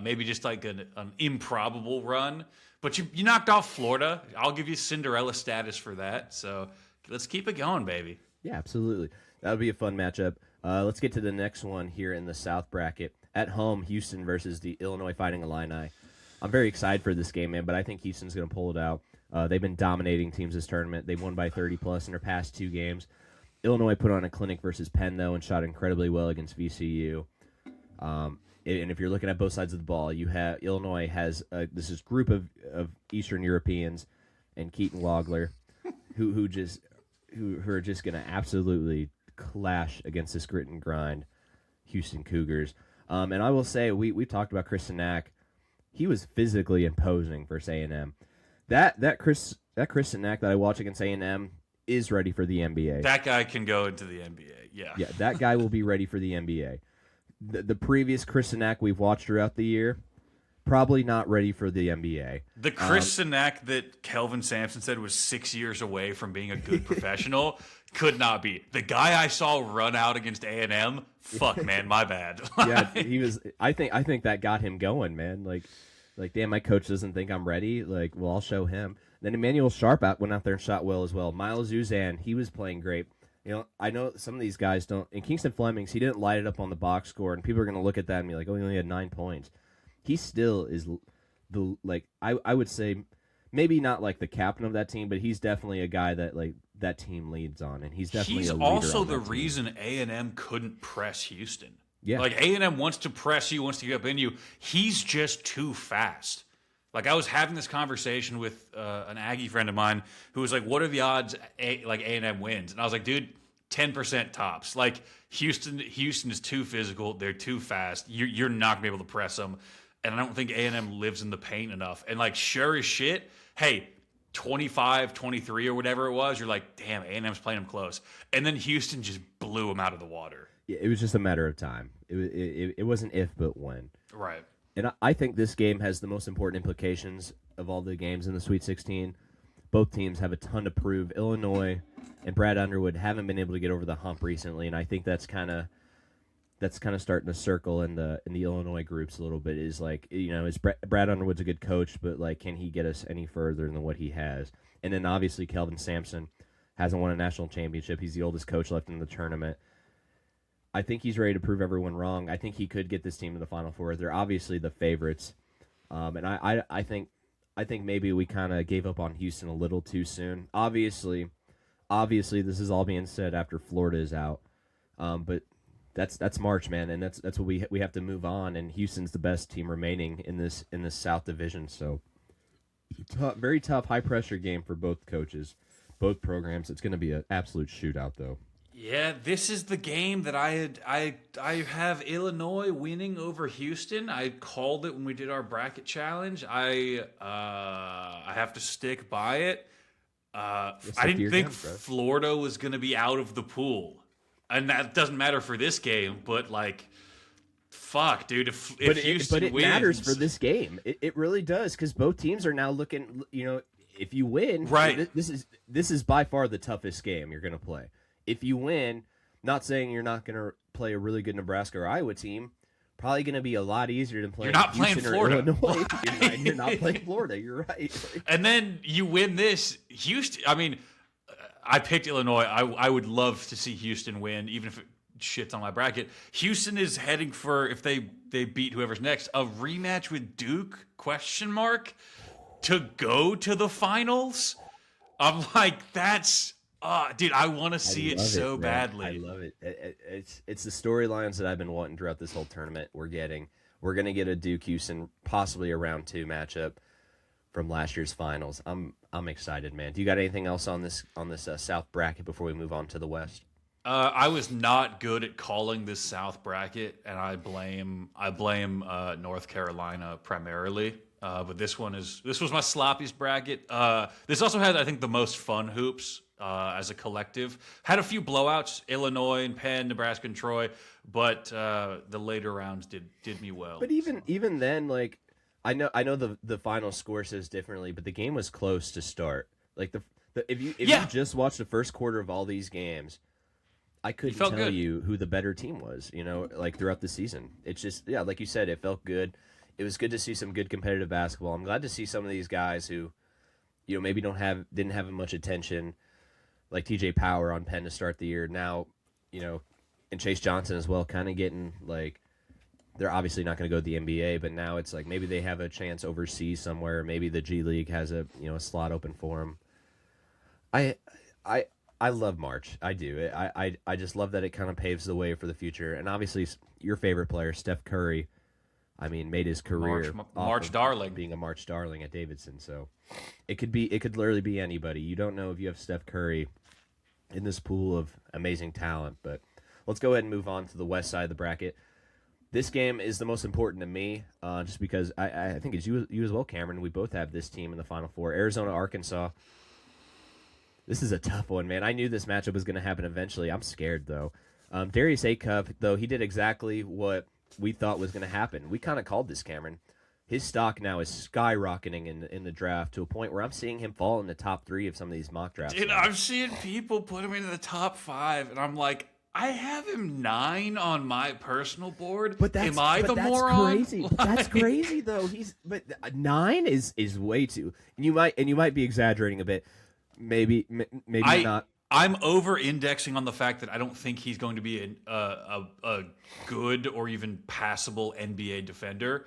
Maybe just like an improbable run. But you knocked off Florida. I'll give you Cinderella status for that. So let's keep it going, baby. Yeah, absolutely. That would be a fun matchup. Let's get to the next one here in the South bracket. At home, Houston versus the Illinois Fighting Illini. I'm very excited for this game, man, but I think Houston's going to pull it out. They've been dominating teams this tournament. They've won by 30-plus in their past 2 games. Illinois put on a clinic versus Penn, though, and shot incredibly well against VCU. And if you're looking at both sides of the ball, Illinois has this group of Eastern Europeans and Keaton Logler who are just going to absolutely clash against this grit and grind Houston Cougars. And I will say, we talked about Chris Sinak. He was physically imposing versus A&M. That Chris Sinak that I watched against A&M, is ready for the NBA. That guy can go into the NBA. Yeah. Yeah, that guy will be ready for the NBA. The previous Chris Sinak we've watched throughout the year, probably not ready for the NBA. The Chris Sinak that Kelvin Sampson said was 6 years away from being a good professional could not be. The guy I saw run out against A&M, fuck, man, my bad. Yeah, he was. I think that got him going, man. Like, damn, my coach doesn't think I'm ready. Like, well, I'll show him. Then Emmanuel Sharp went out there and shot well as well. Miles Uzan, he was playing great. You know, I know some of these guys don't. In Kingston Flemings, he didn't light it up on the box score, and people are going to look at that and be like, oh, he only had 9 points. He still is I would say maybe not like the captain of that team, but he's definitely a guy that like that team leads on, and he's definitely he's a leader also on the that team. reason A&M couldn't press Houston. Yeah, like A&M wants to press you, wants to get up in you. He's just too fast. Like I was having this conversation with an Aggie friend of mine who was like, "What are the odds A&M wins?" And I was like, "Dude, 10% tops. Like Houston is too physical. They're too fast. You're not gonna be able to press them." And I don't think A&M lives in the paint enough. And, like, sure as shit, hey, 25, 23 or whatever it was, you're like, damn, A&M's playing them close. And then Houston just blew them out of the water. Yeah, it was just a matter of time. It wasn't if, but when. Right. And I think this game has the most important implications of all the games in the Sweet 16. Both teams have a ton to prove. Illinois and Brad Underwood haven't been able to get over the hump recently, and I think that's kind of starting to circle in the Illinois groups a little bit. Is like, you know, is Brad Underwood's a good coach, but like, can he get us any further than what he has? And then obviously Kelvin Sampson hasn't won a national championship. He's the oldest coach left in the tournament. I think he's ready to prove everyone wrong. I think he could get this team to the Final Four. They're obviously the favorites, and I think maybe we kind of gave up on Houston a little too soon. Obviously, this is all being said after Florida is out, but. That's March, man, and that's what we have to move on. And Houston's the best team remaining in this South Division, so very tough, high pressure game for both coaches, both programs. It's going to be an absolute shootout, though. Yeah, this is the game that I have Illinois winning over Houston. I called it when we did our bracket challenge. I have to stick by it. I didn't think Florida was going to be out of the pool. And that doesn't matter for this game, but like, fuck, dude. If Houston it wins, matters for this game. It really does, because both teams are now looking. You know, if you win, right? This is by far the toughest game you're going to play. If you win, not saying you're not going to play a really good Nebraska or Iowa team, probably going to be a lot easier than playing. You're not Houston playing Florida. Or Illinois. You're not playing Florida. You're right. And then you win this, Houston. I mean. I picked Illinois. I would love to see Houston win, even if it shits on my bracket. Houston is heading for, if they beat whoever's next, a rematch with Duke, ? To go to the finals. I'm like, that's, dude, I want to see it so badly. I love it. It's the storylines that I've been wanting throughout this whole tournament. We're going to get a Duke Houston, possibly a round 2 matchup from last year's finals. I'm excited, man. Do you got anything else on this South bracket before we move on to the West? I was not good at calling this South bracket, and I blame North Carolina primarily. But this was my sloppiest bracket. This also had, I think, the most fun hoops as a collective. Had a few blowouts: Illinois and Penn, Nebraska and Troy. But the later rounds did me well. But even then, like. I know the final score says differently, but the game was close to start. Like if you just watched the first quarter of all these games, I couldn't tell you who the better team was, you know, like throughout the season. It's just, yeah, like you said, it felt good. It was good to see some good competitive basketball. I'm glad to see some of these guys who, you know, maybe didn't have much attention, like TJ Power on Penn to start the year. Now, you know, and Chase Johnson as well, kind of getting like. They're obviously not going to go to the NBA, but now it's like maybe they have a chance overseas somewhere. Maybe the G League has a slot open for them. I love March. I do. I just love that it kind of paves the way for the future. And obviously, your favorite player, Steph Curry, I mean, made his career March darling, being a March darling at Davidson. So it could literally be anybody. You don't know if you have Steph Curry in this pool of amazing talent. But let's go ahead and move on to the west side of the bracket. This game is the most important to me, just because I think it's you as well, Cameron. We both have this team in the Final Four. Arizona, Arkansas. This is a tough one, man. I knew this matchup was going to happen eventually. I'm scared, though. Darius Acuff, though, he did exactly what we thought was going to happen. We kind of called this, Cameron. His stock now is skyrocketing in the draft to a point where I'm seeing him fall in the top 3 of some of these mock drafts. Dude, now. I'm seeing people put him into the top 5, and I'm like, I have him 9 on my personal board. But that's, am I the that's moron? Crazy. That's crazy, though. But 9 is way too. And you might be exaggerating a bit. Maybe not. I'm over-indexing on the fact that I don't think he's going to be a good or even passable NBA defender.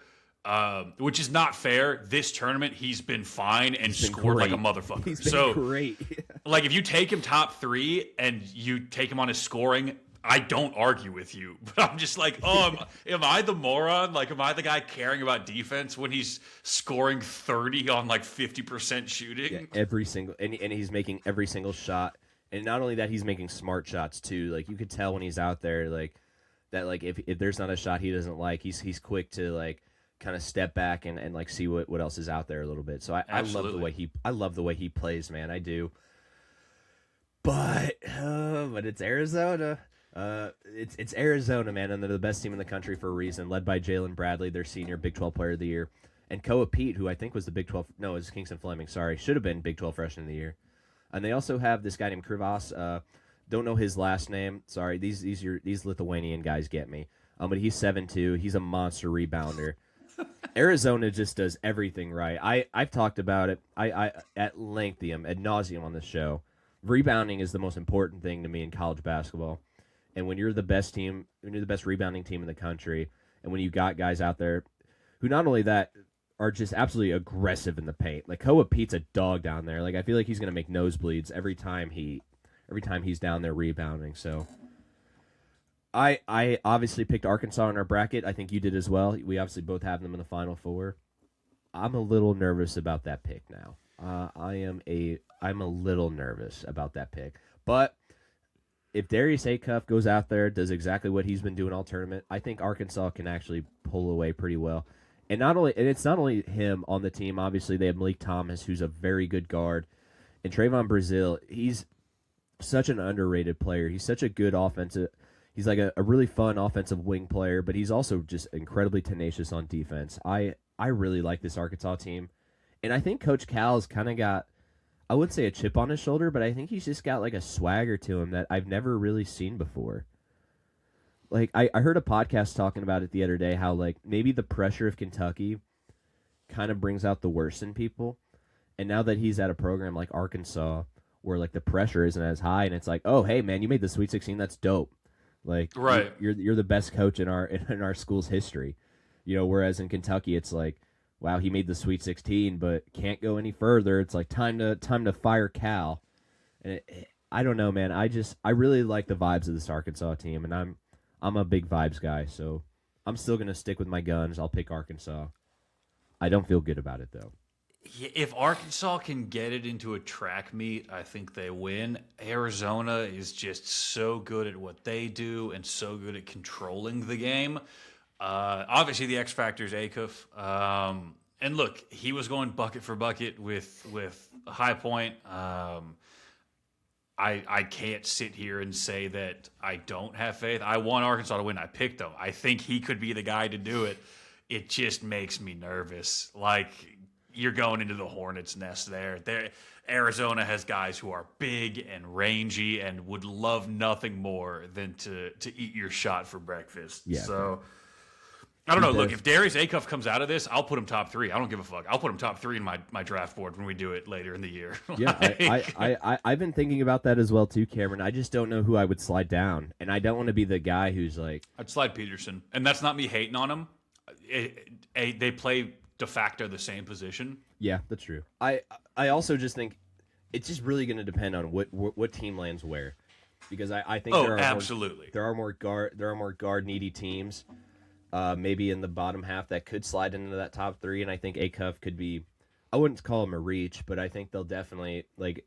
Which is not fair. This tournament, he's been fine and scored great. like a motherfucker. He's been great. Like, if you take him top 3 and you take him on his scoring, I don't argue with you. But I'm just like, oh, am I the moron? Like, am I the guy caring about defense when he's scoring 30 on like 50% shooting? Yeah, every single, and he's making every single shot. And not only that, he's making smart shots too. Like, you could tell when he's out there, like that. Like, if there's not a shot he doesn't like, he's quick to like kind of step back and like see what else is out there a little bit. So I love the way he plays, man. I do. But it's Arizona. It's Arizona, man, and they're the best team in the country for a reason, led by Jalen Bradley, their senior Big 12 Player of the Year, and Koa Pete, who I think was the Big 12. No, it was Kingston Fleming. Sorry, should have been Big 12 Freshman of the Year. And they also have this guy named Krivas. Don't know his last name. Sorry, these Lithuanian guys get me. But he's 7'2". He's a monster rebounder. Arizona just does everything right. I've talked about it. I at lengthium, ad nauseum on this show. Rebounding is the most important thing to me in college basketball. And when you're the best team, when you're the best rebounding team in the country, and when you got guys out there who not only that are just absolutely aggressive in the paint. Like Koa Pete's a dog down there. Like I feel like he's gonna make nosebleeds every time he's down there rebounding. So I obviously picked Arkansas in our bracket. I think you did as well. We obviously both have them in the Final Four. I'm a little nervous about that pick now. I'm a little nervous about that pick. But if Darius Acuff goes out there, does exactly what he's been doing all tournament, I think Arkansas can actually pull away pretty well. And it's not only him on the team. Obviously, they have Malik Thomas, who's a very good guard, and Trayvon Brazile. He's such an underrated player. He's such a good offensive. He's like a really fun offensive wing player, but he's also just incredibly tenacious on defense. I really like this Arkansas team, and I think Coach Cal's kind of got, I wouldn't say a chip on his shoulder, but I think he's just got like a swagger to him that I've never really seen before. Like I heard a podcast talking about it the other day, how like maybe the pressure of Kentucky kind of brings out the worst in people, and now that he's at a program like Arkansas where like the pressure isn't as high, and it's like, oh hey man, you made the Sweet 16, that's dope. Like right, you're the best coach in our school's history, you know. Whereas in Kentucky, it's like, wow, he made the Sweet 16, but can't go any further. It's like time to fire Cal, and I don't know, man. I really like the vibes of this Arkansas team, and I'm a big vibes guy, so I'm still gonna stick with my guns. I'll pick Arkansas. I don't feel good about it though. If Arkansas can get it into a track meet, I think they win. Arizona is just so good at what they do and so good at controlling the game. Obviously, the X factor is Acuff. And look, he was going bucket for bucket with High Point. I can't sit here and say that I don't have faith. I want Arkansas to win. I picked them. I think he could be the guy to do it. It just makes me nervous. Like, you're going into the hornet's nest there. Arizona has guys who are big and rangy and would love nothing more than to eat your shot for breakfast. Yeah. So, I don't know. Look, if Darius Acuff comes out of this, I'll put him top 3. I don't give a fuck. I'll put him top 3 in my draft board when we do it later in the year. Yeah, I've been thinking about that as well too, Cameron. I just don't know who I would slide down, and I don't want to be the guy who's like, I'd slide Peterson, and that's not me hating on him. They play de facto the same position. Yeah, that's true. I also just think it's just really going to depend on what team lands where, because I think there are more guard needy teams, maybe in the bottom half that could slide into that top 3, and I think Acuff could be. I wouldn't call him a reach, but I think they'll definitely like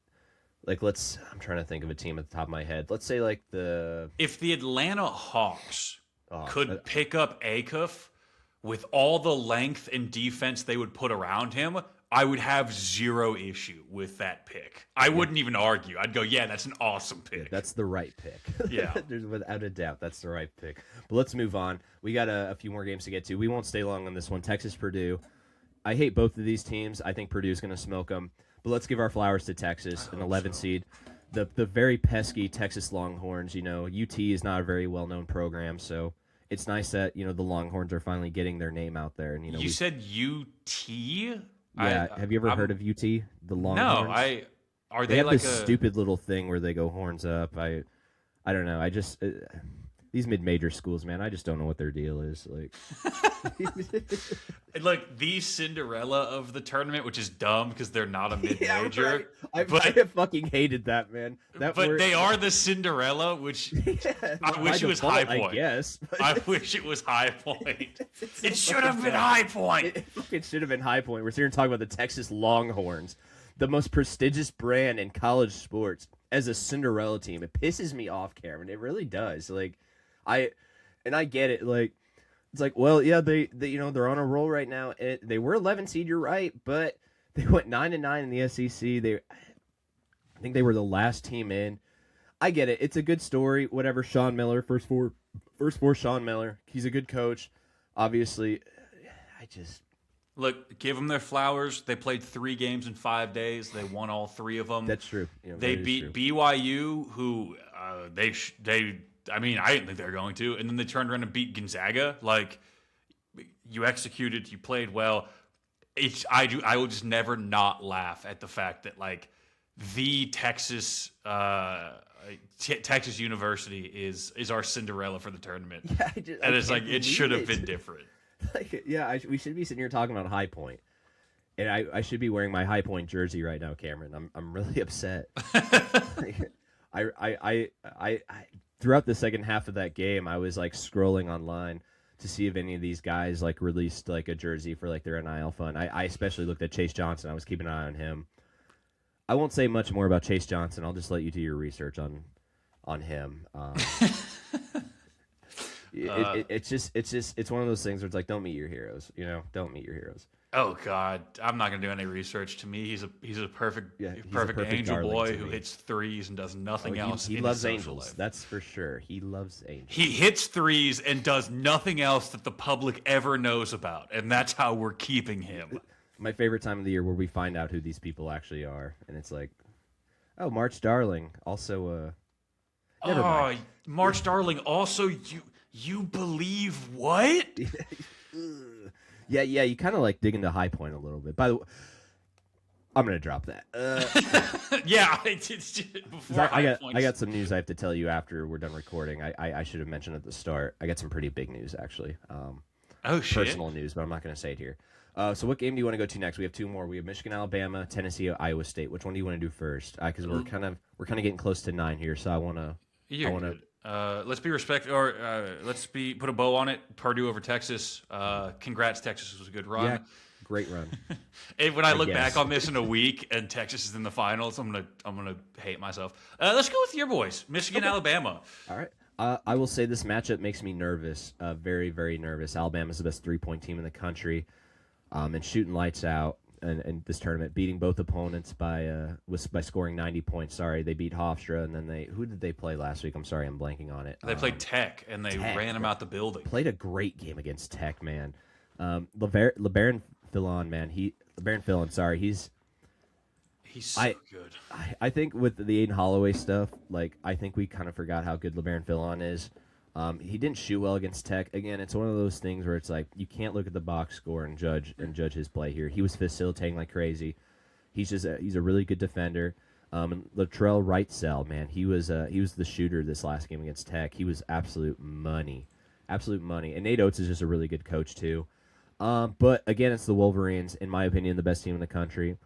I'm trying to think of a team at the top of my head. Let's say like if the Atlanta Hawks could pick up Acuff with all the length and defense they would put around him, I would have zero issue with that pick. I wouldn't even argue. I'd go, yeah, that's an awesome pick. That's the right pick. Yeah. There's without a doubt, that's the right pick. But let's move on. We got a few more games to get to. We won't stay long on this one. Texas, Purdue. I hate both of these teams. I think Purdue's going to smoke them. But let's give our flowers to Texas, an 11 seed. The very pesky Texas Longhorns. You know, UT is not a very well-known program, so it's nice that, you know, the Longhorns are finally getting their name out there. And, you know, you said UT? Yeah, have you ever heard of UT? The Longhorns? No, are they they have like this stupid little thing where they go horns up. I don't know. I just these mid-major schools, man. I just don't know what their deal is. Like, like the Cinderella of the tournament, which is dumb because they're not a mid-major. Yeah, right. I fucking hated that, man. But they are the Cinderella, which I wish it was High Point. I guess. I wish it was High Point. It should have been High Point. It should have been High Point. We're sitting here talking about the Texas Longhorns, the most prestigious brand in college sports, as a Cinderella team. It pisses me off, Cameron. It really does. Like, I get it. Like, it's like, well, yeah, they you know, they're on a roll right now. They were 11 seed, you're right, but they went 9-9 in the SEC. I think they were the last team in. I get it. It's a good story. Whatever. Sean Miller, first four. Sean Miller. He's a good coach. Obviously, Look, give them their flowers. They played 3 games in 5 days. They won all 3 of them. That's true. You know, they beat BYU, who I mean, I didn't think they were going to, and then they turned around and beat Gonzaga. Like, you executed, you played well. I will just never not laugh at the fact that, like, the Texas University is our Cinderella for the tournament. Yeah, and it's like it should have been different. Like, yeah, we should be sitting here talking about High Point, and I should be wearing my High Point jersey right now, Cameron. I'm really upset. I throughout the second half of that game, I was like scrolling online to see if any of these guys like released like a jersey for like their NIL fund. I especially looked at Chase Johnson. I was keeping an eye on him. I won't say much more about Chase Johnson. I'll just let you do your research on him. It's one of those things where it's like, don't meet your heroes. You know, don't meet your heroes. Oh God, I'm not gonna do any research. To me, he's a perfect angel boy who hits threes and does nothing else. He loves angels. Life. That's for sure. He loves angels. He hits threes and does nothing else that the public ever knows about, and that's how we're keeping him. My favorite time of the year where we find out who these people actually are, and it's like, oh, March Darling, also never mind. March Darling, also you believe what? Yeah, you kind of like dig into High Point a little bit. By the way, I'm gonna drop that. Yeah, I got some news I have to tell you after we're done recording. I should have mentioned at the start. I got some pretty big news actually. Oh shit! Personal news, but I'm not gonna say it here. So what game do you want to go to next? We have 2 more. We have Michigan, Alabama, Tennessee, Iowa State. Which one do you want to do first? Because we're kind of getting close to 9 here, so I want to. Let's be respectful, or put a bow on it. Purdue over Texas. Congrats, Texas. It was a good run. Yeah, great run. And when I look back on this in a week and Texas is in the finals, I'm gonna hate myself. Let's go with your boys, Michigan, Alabama. All right. I will say this matchup makes me nervous, very, very nervous. Alabama's the best 3-point team in the country, and shooting lights out. In this tournament, beating both opponents by scoring 90 points. Sorry, they beat Hofstra, and then who did they play last week? I'm sorry, I'm blanking on it. They played Tech, and they ran them out the building. Played a great game against Tech, man. LeBaron Fillon, man. LeBaron Fillon, sorry, he's so good. I think with the Aiden Holloway stuff, like I think we kind of forgot how good LeBaron Fillon is. He didn't shoot well against Tech. Again, it's one of those things where it's like you can't look at the box score and judge his play here. He was facilitating like crazy. He's a really good defender. And Latrell Wrightsell, man, he was the shooter this last game against Tech. He was absolute money. And Nate Oates is just a really good coach too. But again, it's the Wolverines, in my opinion, the best team in the country.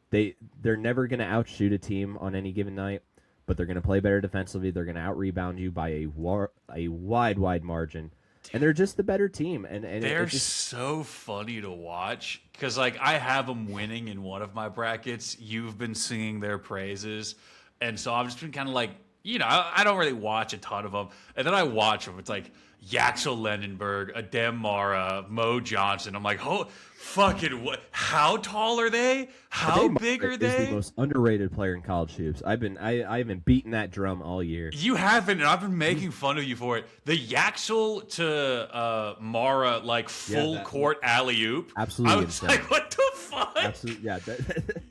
They're never going to outshoot a team on any given night. But they're going to play better defensively. They're going to out-rebound you by a wide margin. And they're just the better team. And they're so funny to watch because, like, I have them winning in one of my brackets. You've been singing their praises. And so I've just been kind of, like, I don't really watch a ton of them. And then I watch them. It's like Yaxel Lendenberg, Adem Mara, Mo Johnson. I'm like, oh, fucking what? How tall are they? How big are they? Is the most underrated player in college hoops. I haven't beaten that drum all year. You haven't, and I've been making fun of you for it. The Yaxel to Mara like full court alley oop. Absolutely, I was insane. like, what the fuck? Absolutely, yeah.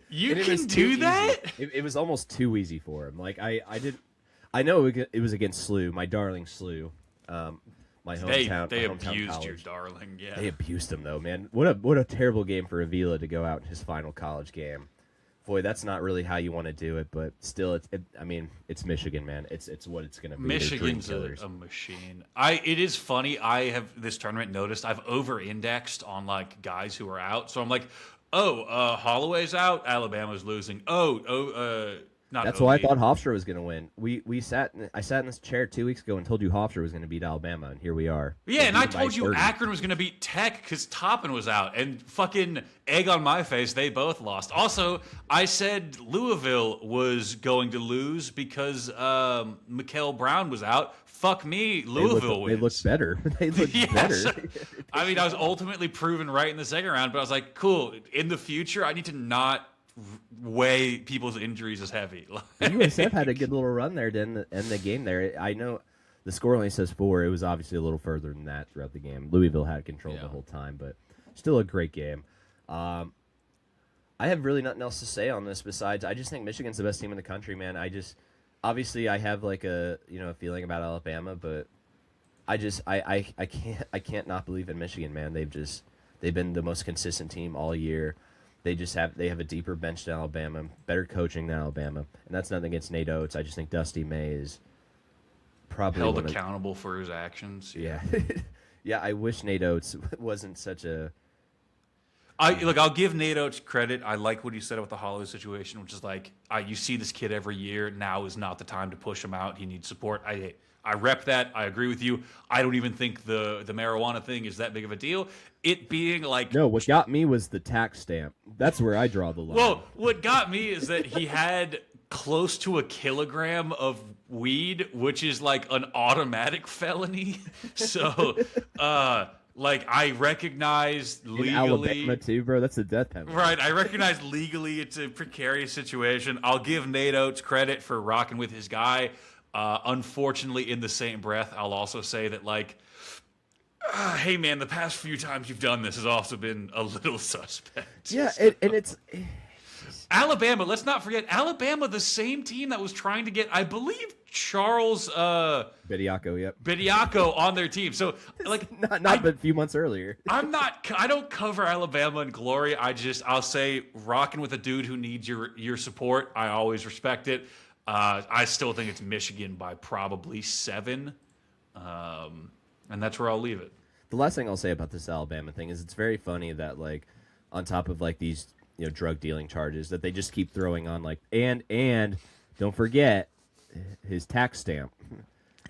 You can do that? It was almost too easy for him. Like I know it was against SLU, my darling SLU. My hometown. They my hometown abused college. you, darling. Yeah. They abused him though, man. What a terrible game for Avila to go out in his final college game. Boy, that's not really how you want to do it, but still, it's Michigan, man. It's what it's going to be. Michigan's a machine. It is funny. I have this tournament noticed I've over-indexed on like guys who are out, so I'm like, Holloway's out, Alabama's losing. That's why I thought Hofstra was going to win. I sat in this chair 2 weeks ago and told you Hofstra was going to beat Alabama, and here we are. Yeah, and I told you Akron was going to beat Tech because Toppin was out, and fucking egg on my face, they both lost. Also, I said Louisville was going to lose because Mikael Brown was out. Fuck me, Louisville wins. They look better. They look better. I mean, I was ultimately proven right in the second round, but I was like, cool. In the future, I need to not weigh people's injuries as heavy. USF had a good little run there to end the game there. I know the score only says 4. It was obviously a little further than that throughout the game. Louisville had control the whole time, but still a great game. I have really nothing else to say on this besides I just think Michigan's the best team in the country, man. Obviously I have like a feeling about Alabama, but I can't not believe in Michigan, man. They've been the most consistent team all year. They have a deeper bench than Alabama, better coaching than Alabama, and that's nothing against Nate Oates. I just think Dusty May is probably held accountable for his actions. Yeah, yeah. I wish Nate Oates wasn't such a. I'll give Nate Oates credit. I like what he said about the Hollow situation, which is like, you see this kid every year. Now is not the time to push him out. He needs support. I rep that. I agree with you. I don't even think the marijuana thing is that big of a deal. It being like... No, what got me was the tax stamp. That's where I draw the line. Well, what got me is that he had close to 1 kilogram of weed, which is like an automatic felony. So, I recognize legally... In Alabama too, bro. That's a death penalty. Right. I recognize legally it's a precarious situation. I'll give Nate Oates credit for rocking with his guy. Unfortunately, in the same breath, I'll also say that, hey, man, the past few times you've done this has also been a little suspect. Yeah, and it's... Alabama, let's not forget, Alabama, the same team that was trying to get, I believe, Charles... Bediako, yep. Bediako on their team. So, not but a few months earlier. I don't cover Alabama in glory. I'll say rocking with a dude who needs your support. I always respect it. I still think it's Michigan by probably 7, and that's where I'll leave it. The last thing I'll say about this Alabama thing is it's very funny that on top of these drug dealing charges that they just keep throwing on and don't forget his tax stamp,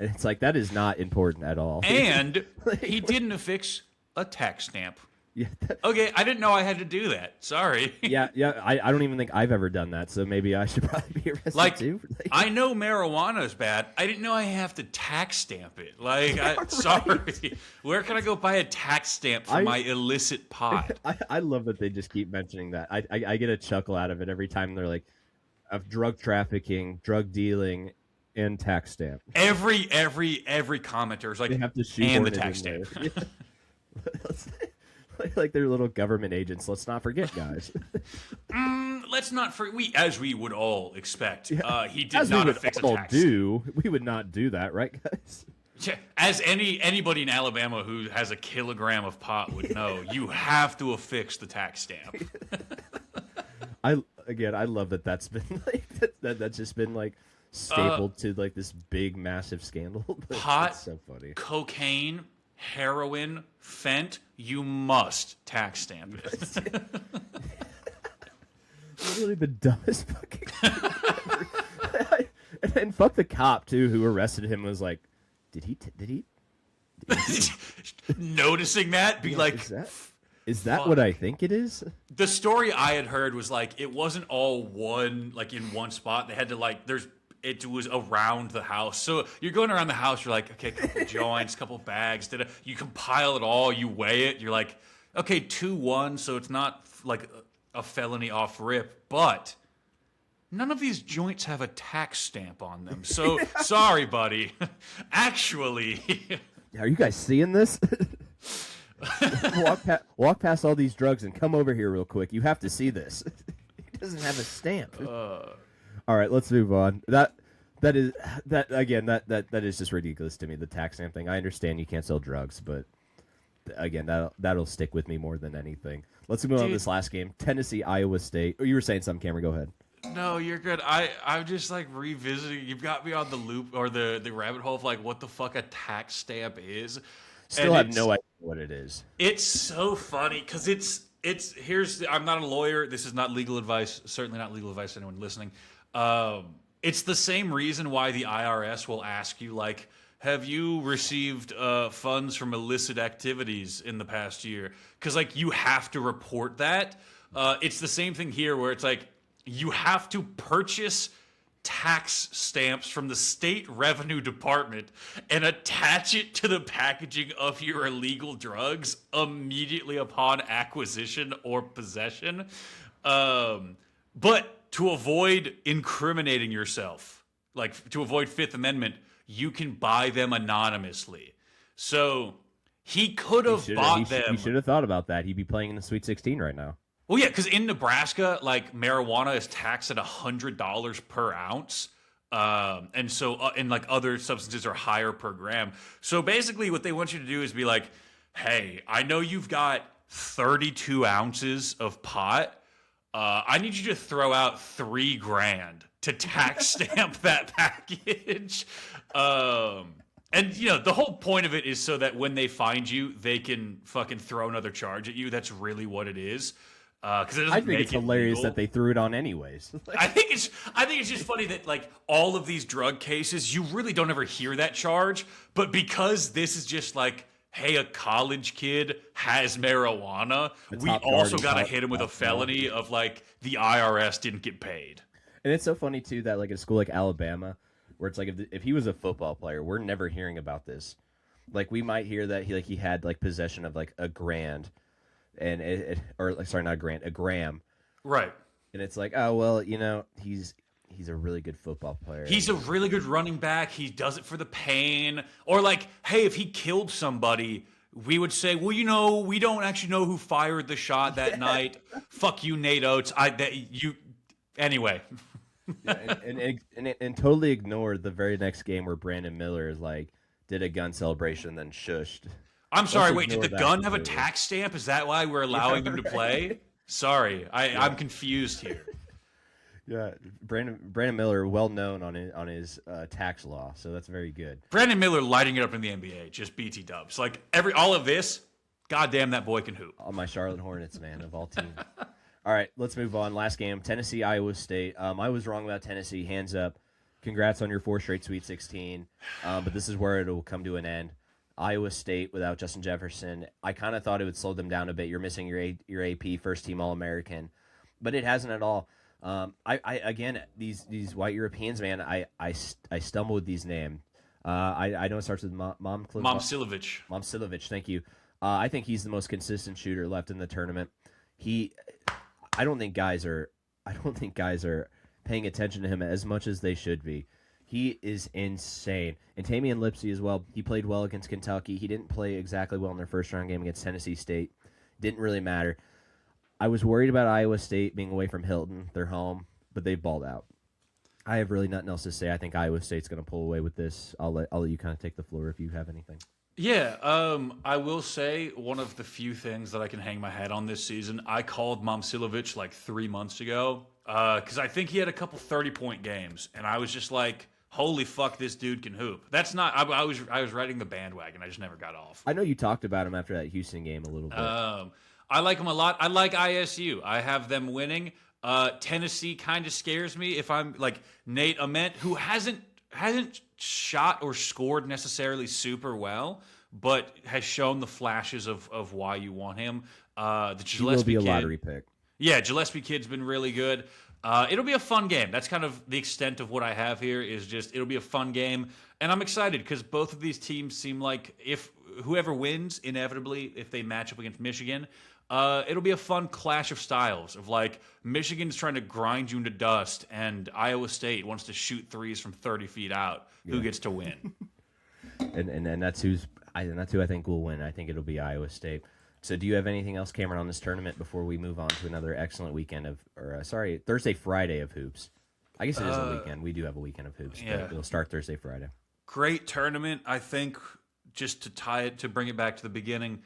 and it's like that is not important at all. And he didn't affix a tax stamp. Yeah. Okay, I didn't know I had to do that. Sorry. Yeah. I don't even think I've ever done that, so maybe I should probably be arrested too. I know marijuana is bad. I didn't know I have to tax stamp it. Right. Sorry. Where can I go buy a tax stamp for my illicit pot? I love that they just keep mentioning that. I get a chuckle out of it every time they're like, of drug trafficking, drug dealing, and tax stamp. Every commenter is like, they have to and the tax stamp. Like they're little government agents. Let's not forget, guys. Let's not forget. As we would all expect, he did as not we would affix a all tax. We would not do that, right, guys? As anybody in Alabama who has a kilogram of pot would know, you have to affix the tax stamp. I love that. That's been that's just been stapled to this big massive scandal. Pot, it's so funny. Cocaine, heroin, fent, you must tax stamp it. Literally the dumbest fucking thing ever. And fuck the cop too who arrested him was like, did he noticing that be like, is that what I think it is? The story I had heard was it wasn't all one in one spot. They had to there's it was around the house. So you're going around the house, you're like, okay, a couple joints, couple bags. You compile it all, you weigh it. You're like, okay, 2-1, so it's not like a felony off rip, but none of these joints have a tax stamp on them. So sorry, buddy. Actually, Are you guys seeing this? walk past all these drugs and come over here real quick. You have to see this. He doesn't have a stamp. All right, let's move on. That is just ridiculous to me. The tax stamp thing. I understand you can't sell drugs, but again, that'll stick with me more than anything. Let's move on to this last game. Tennessee, Iowa State. Oh, you were saying something, Cameron. Go ahead. No, you're good. I'm just like revisiting. You've got me on the loop or the rabbit hole of like what the fuck a tax stamp is. Still have no idea what it is. It's so funny because I'm not a lawyer. This is not legal advice. Certainly not legal advice to anyone listening. It's the same reason why the IRS will ask you, like, have you received funds from illicit activities in the past year? Because, like, you have to report that. It's the same thing here where it's like you have to purchase tax stamps from the state revenue department and attach it to the packaging of your illegal drugs immediately upon acquisition or possession. But to avoid incriminating yourself, like to avoid Fifth Amendment, you can buy them anonymously. So he could have bought them. He should have thought about that. He'd be playing in the Sweet 16 right now. Well, yeah, because in Nebraska, like marijuana is taxed at $100 per ounce. And so, and like other substances are higher per gram. So basically what they want you to do is be like, hey, I know you've got 32 ounces of pot. I need you to throw out $3,000 to tax stamp that package. And you know, the whole point of it is so that when they find you, they can fucking throw another charge at you. That's really what it is. Because I think it's hilarious that they threw it on anyways. I think it's just funny that like all of these drug cases, you really don't ever hear that charge, but because this is just like, hey, a college kid has marijuana, we also got to hit him with a felony of like the IRS didn't get paid. And it's so funny too that like a school like Alabama, where it's like if he was a football player, we're never hearing about this. Like we might hear that he had like possession of like a grand. And not a grand, a gram, right? And it's like, oh well, you know, he's a really good football player. He's a really good running back. He does it for the pain. Or like, hey, if he killed somebody, we would say, well, you know, we don't actually know who fired the shot that night. Fuck you, Nate Oates. Anyway. Yeah, and totally ignored the very next game where Brandon Miller is like did a gun celebration, then shushed. I'm sorry, wait, did the gun have a tax stamp? Is that why we're allowing him to play? Sorry, I'm confused here. Yeah, Brandon Miller, well known on his tax law, so that's very good. Brandon Miller lighting it up in the NBA, just BT dubs. Like all of this, goddamn, that boy can hoop. All my Charlotte Hornets, man, of all teams. All right, let's move on. Last game, Tennessee, Iowa State. I was wrong about Tennessee. Hands up. Congrats on your 4 straight Sweet 16. But this is where it will come to an end. Iowa State without Justin Jefferson, I kind of thought it would slow them down a bit. You're missing your AP first team All-American, but it hasn't at all. Again, these white Europeans, man, I stumble with these names. I know it starts with Momcilovic. Momcilovic, thank you. I think he's the most consistent shooter left in the tournament. I don't think guys are paying attention to him as much as they should be. He is insane. And Tamian Lipsey as well. He played well against Kentucky. He didn't play exactly well in their first round game against Tennessee State. Didn't really matter. I was worried about Iowa State being away from Hilton, their home, but they balled out. I have really nothing else to say. I think Iowa State's going to pull away with this. I'll let you kind of take the floor if you have anything. Yeah, I will say one of the few things that I can hang my hat on this season, I called Momcilovic like 3 months ago because I think he had a couple 30-point games, and I was just like, holy fuck, this dude can hoop. That's not. I was riding the bandwagon. I just never got off. I know you talked about him after that Houston game a little bit. I like him a lot. I like ISU. I have them winning. Tennessee kind of scares me if I'm like Nate Ament, who hasn't shot or scored necessarily super well, but has shown the flashes of why you want him. The Gillespie he will be a lottery pick. Yeah, Gillespie kid's been really good. It'll be a fun game. That's kind of the extent of what I have here. Is just it'll be a fun game, and I'm excited because both of these teams seem like if whoever wins, inevitably, if they match up against Michigan, it'll be a fun clash of styles. Of like Michigan's trying to grind you into dust, and Iowa State wants to shoot threes from 30 feet out. Who gets to win? and that's who I think will win. I think it'll be Iowa State. So do you have anything else, Cameron, on this tournament before we move on to another excellent weekend Thursday, Friday of hoops? I guess it is a weekend. We do have a weekend of hoops, but it'll start Thursday, Friday. Great tournament. I think just to bring it back to the beginning,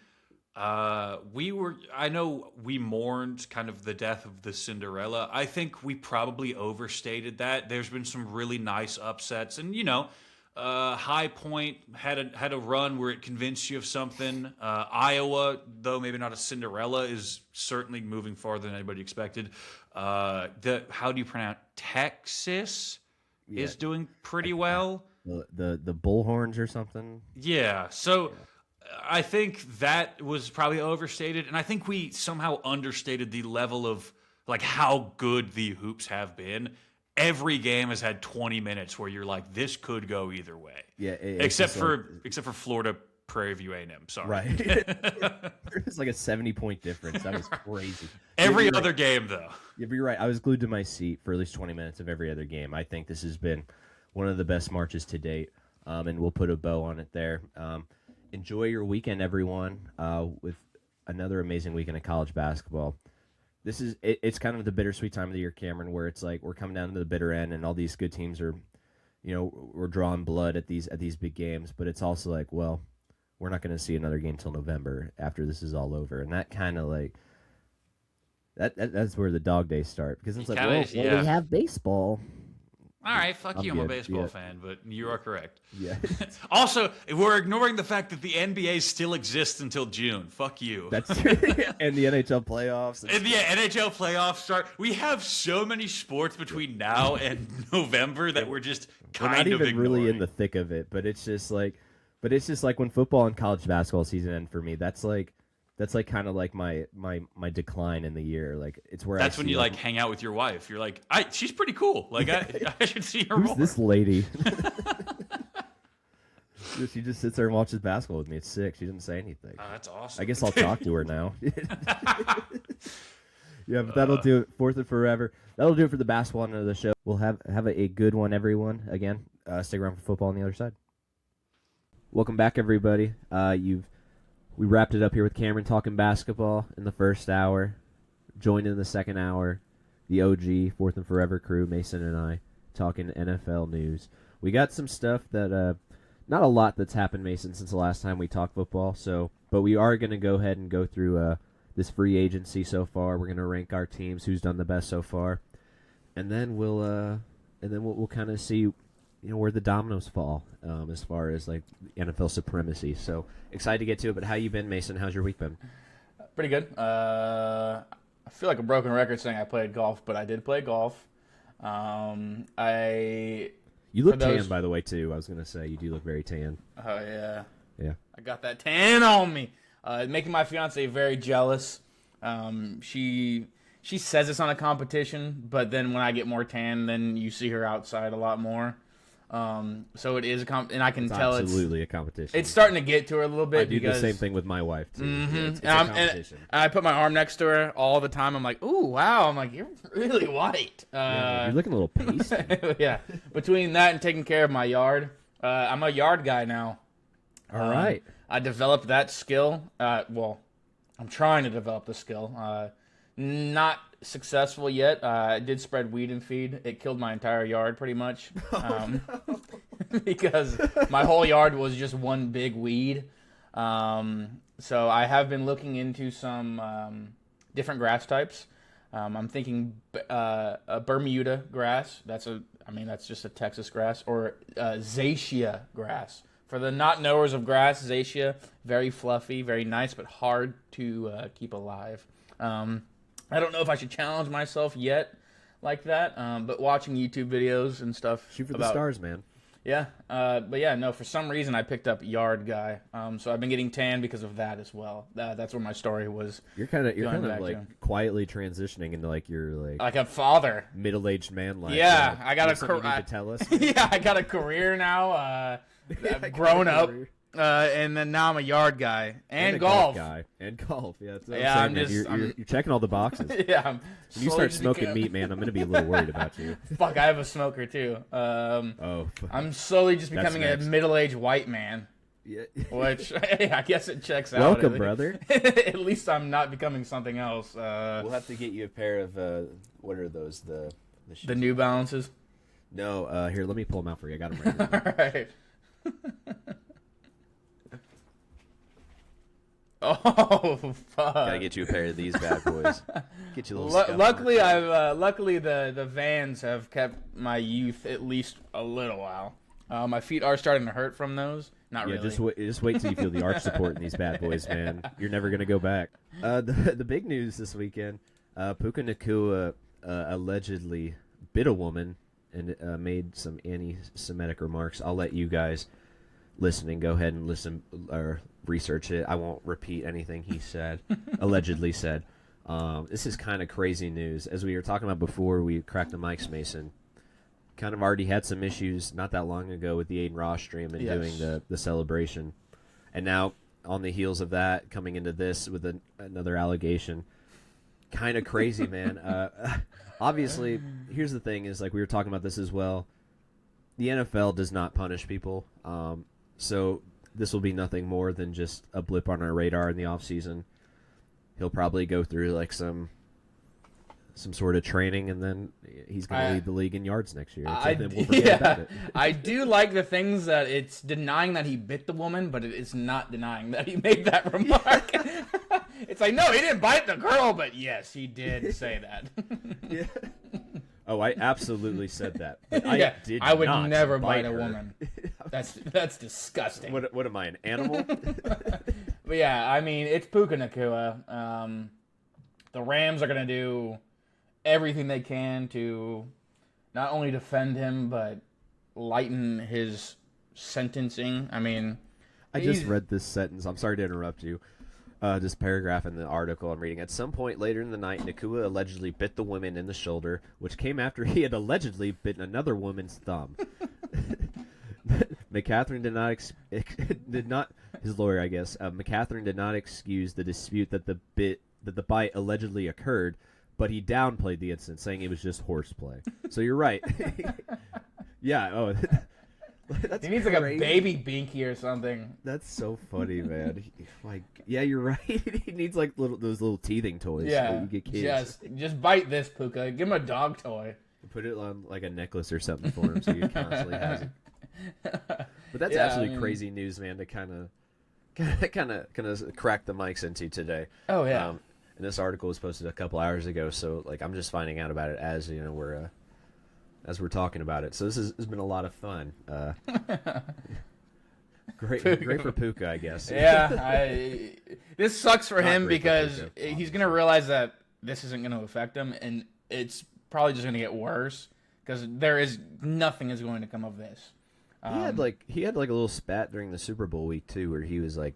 I know we mourned kind of the death of the Cinderella. I think we probably overstated that. There's been some really nice upsets, and High Point had a run where it convinced you of something. Iowa, though maybe not a Cinderella, is certainly moving farther than anybody expected. How do you pronounce Texas? Is doing pretty well. The Bullhorns or something. Yeah. So I think that was probably overstated, and I think we somehow understated the level of like how good the hoops have been. Every game has had 20 minutes where you're like, this could go either way. Yeah, except for Florida Prairie View A&M. Sorry, right. There's like a 70-point difference. That was crazy. Every other game, though. Yeah, but you're right. I was glued to my seat for at least 20 minutes of every other game. I think this has been one of the best marches to date, and we'll put a bow on it there. Enjoy your weekend, everyone, with another amazing weekend of college basketball. It's kind of the bittersweet time of the year, Cameron, where it's like we're coming down to the bitter end, and all these good teams are, we're drawing blood at these big games. But it's also like, well, we're not going to see another game until November after this is all over, and that kind of like that's where the dog days start because it's like, we have baseball. All right, fuck you. I'm a baseball fan, but you are correct. Yeah. Also, we're ignoring the fact that the NBA still exists until June. Fuck you. That's true. And the NHL playoffs. And the NHL playoffs start. We have so many sports between now and November that we're just kind of ignoring. Not even really in the thick of it, but it's just like when football and college basketball season end for me. That's like kind of like my decline in the year. Like it's where that's when you like hang out with your wife. You're like, she's pretty cool. Like I should see her Who's more. This lady? She just sits there and watches basketball with me. It's sick. She didn't say anything. Oh, that's awesome. I guess I'll talk to her now. Yeah, but that'll do it. Fourth and forever. That'll do it for the basketball end of the show. We'll have a good one, everyone. Again, stick around for football on the other side. Welcome back, everybody. We wrapped it up here with Cameron talking basketball in the first hour. Joined in the second hour, the OG Fourth and Forever crew, Mason and I, talking NFL news. We got some stuff that, not a lot that's happened, Mason, since the last time we talked football. But we are going to go ahead and go through this free agency so far. We're going to rank our teams, who's done the best so far, and then we'll kind of see, where the dominoes fall as far as like NFL supremacy. So excited to get to it. But how you been, Mason? How's your week been? Pretty good. I feel like a broken record saying I played golf, but I did play golf. You look tan, by the way, too. I was gonna say you do look very tan. Oh yeah. Yeah. I got that tan on me, making my fiance very jealous. She says it's not a competition, but then when I get more tan, then you see her outside a lot more. So it is and I can tell absolutely a competition. It's starting to get to her a little bit. I do the same thing with my wife too. Mm-hmm. Yeah, it's a competition. And I put my arm next to her all the time. I'm like, ooh, wow. I'm like, you're really white. You're looking a little pasty. Yeah. Between that and taking care of my yard, I'm a yard guy now. All right. I developed that skill. Well, I'm trying to develop the skill. Not successful yet. I did spread weed and feed. It killed my entire yard pretty much. Because my whole yard was just one big weed. So I have been looking into some different grass types. I'm thinking a Bermuda grass. That's just a Texas grass, or Zacia grass. For the not knowers of grass, Zacia, very fluffy, very nice, but hard to keep alive. I don't know if I should challenge myself yet like that, but watching YouTube videos and stuff. Shoot for the stars, man. Yeah, but yeah, no. For some reason, I picked up yard guy. So I've been getting tan because of that as well. That's where my story was. You're kind of back like to. quietly transitioning into like your Like a father. middle-aged man life. Yeah, I got you a have something you career. need to tell us. Yeah, I got a career now. I've grown up, and then now I'm a yard guy and a golf. guy and golf. Yeah, that's what Yeah, I'm I'm saying, just- man. You're checking all the boxes. Yeah, I'm When you slowly start just smoking becoming- meat, man, I'm gonna be a little worried about you. Fuck, I have a smoker too. Oh, I'm slowly just That's becoming a next. middle-aged white man, yeah. which hey, I guess it checks out. Welcome, At brother. At least I'm not becoming something else. We'll have to get you a pair of what are those? The shoes? The New Balances. No, here, let me pull them out for you. I got them right here. All right. Oh fuck! Gotta get you a pair of these bad boys. Get you a little. scuff Luckily, mark. luckily the Vans have kept my youth at least a little while. My feet are starting to hurt from those. Not Yeah, really. just wait till you feel the arch support in these bad boys, man. You're never gonna go back. The big news this weekend: Puka Nacua allegedly bit a woman and made some anti-Semitic remarks. I'll let you guys listening go ahead and listen or research it. I won't repeat anything he said, allegedly said. This is kind of crazy news. As we were talking about before, we cracked the mics, Mason. Kind of already had some issues not that long ago with the Aiden Ross stream and Yes. doing the celebration. And now, on the heels of that, coming into this with another allegation. Kind of crazy, man. Obviously, here's the thing is, like we were talking about this as well, the NFL does not punish people. So this will be nothing more than just a blip on our radar in the offseason. He'll probably go through like some sort of training, and then he's going to lead the league in yards next year. So then we'll forget about it. I do like the things that it's denying that he bit the woman, but it's not denying that he made that remark. It's like, no, he didn't bite the girl, but yes, he did say that. Yeah. Oh, I absolutely said that. But Yeah, I would not never bite a her. woman. That's disgusting. What am I, an animal? But yeah, I mean, it's Puka Nacua. The Rams are going to do everything they can to not only defend him, but lighten his sentencing. I mean, I just he's- read this sentence. I'm sorry to interrupt you. This paragraph in the article I'm reading. At some point later in the night, Nacua allegedly bit the woman in the shoulder, which came after he had allegedly bitten another woman's thumb. McCatherine did not his lawyer, I guess. McCatherine did not excuse the dispute that the bite allegedly occurred, but he downplayed the incident, saying it was just horseplay. So you're right. Yeah. Oh, that's he needs like a crazy. baby binky or something. That's so funny, man. Like, yeah, you're right. He needs like those little teething toys Yeah, that you get kids. just bite this, Puka. Give him a dog toy. Put it on like a necklace or something for him, so he constantly has it. But that's Yeah, absolutely I mean- crazy news, man. To kind of crack the mics into today. Oh yeah. And this article was posted a couple hours ago, so like I'm just finding out about it as we're talking about it. So this has been a lot of fun. Great for Puka, I guess. Yeah, this sucks for Not him great for because Puka, he's gonna realize that this isn't gonna affect him, and it's probably just gonna get worse because nothing is going to come of this. He had like a little spat during the Super Bowl week too, where he was like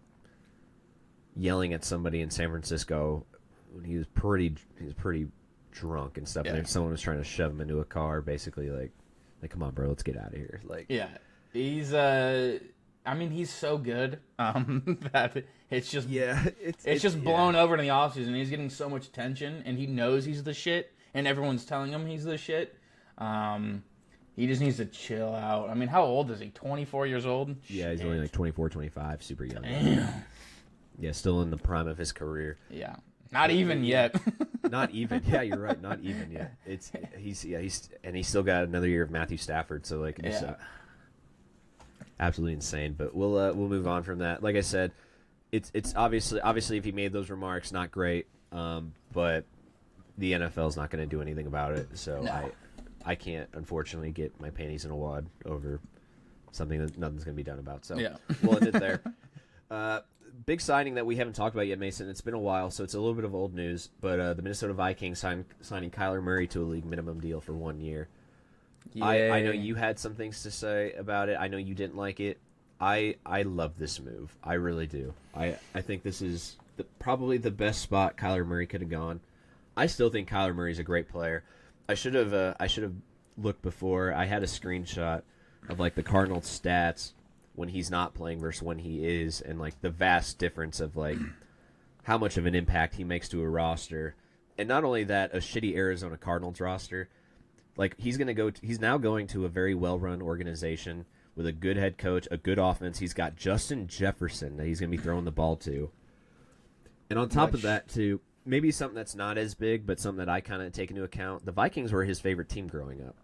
yelling at somebody in San Francisco when he was pretty drunk and stuff. Yeah. And then someone was trying to shove him into a car, basically like come on, bro, let's get out of here. Like, Yeah, he's I mean, he's so good that it's just it's just blown over in the offseason. He's getting so much attention, and he knows he's the shit, and everyone's telling him he's the shit. He just needs to chill out. I mean, how old is he? 24 years old? Yeah, he's only like 24, 25, super young. Damn. Yeah, still in the prime of his career. Yeah. Not even yet. Not even. Yeah, you're right. Not even yet. He's still got another year of Matthew Stafford. So like, it's absolutely insane. But we'll move on from that. Like I said, it's obviously if he made those remarks, not great. But the NFL is not going to do anything about it. So No. I can't unfortunately get my panties in a wad over something that nothing's going to be done about. So Yeah. we'll end it there. Big signing that we haven't talked about yet, Mason. It's been a while, so it's a little bit of old news. But the Minnesota Vikings signing Kyler Murray to a league minimum deal for 1 year. I know you had some things to say about it. I know you didn't like it. I love this move. I really do. I think this is probably the best spot Kyler Murray could have gone. I still think Kyler Murray's a great player. I should have looked before. I had a screenshot of like the Cardinals stats when he's not playing versus when he is, and like the vast difference of like how much of an impact he makes to a roster. And not only that, a shitty Arizona Cardinals roster. Like he's now going to a very well-run organization with a good head coach, a good offense. He's got Justin Jefferson that he's going to be throwing the ball to. And on top of that, too, maybe something that's not as big, but something that I kind of take into account, the Vikings were his favorite team growing up.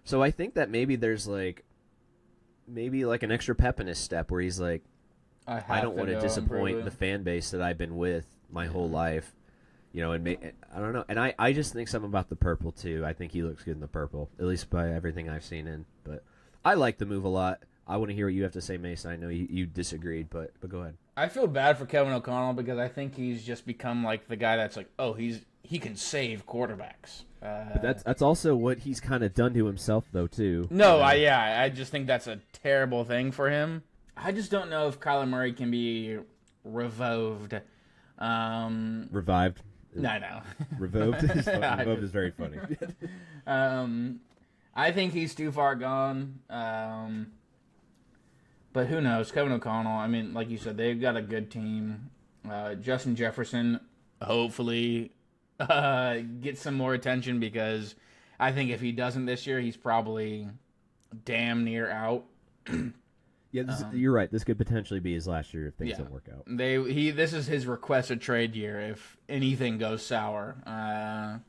So I think that maybe there's like an extra pep in his step where he's like, I don't want to disappoint the fan base that I've been with my whole life. You know, and I don't know. And I just think something about the purple, too. I think he looks good in the purple, at least by everything I've seen in. But I like the move a lot. I want to hear what you have to say, Mason. I know you disagreed, but go ahead. I feel bad for Kevin O'Connell because I think he's just become like the guy that's like, oh, he can save quarterbacks. But that's also what he's kind of done to himself, though, too. No, I just think that's a terrible thing for him. I just don't know if Kyler Murray can be revived. Revived? No. Revoked? Revoked is very funny. I think he's too far gone. But who knows? Kevin O'Connell, I mean, like you said, they've got a good team. Justin Jefferson, hopefully, gets some more attention because I think if he doesn't this year, he's probably damn near out. Yeah, you're right. This could potentially be his last year if things don't work out. This is his requested trade year if anything goes sour. I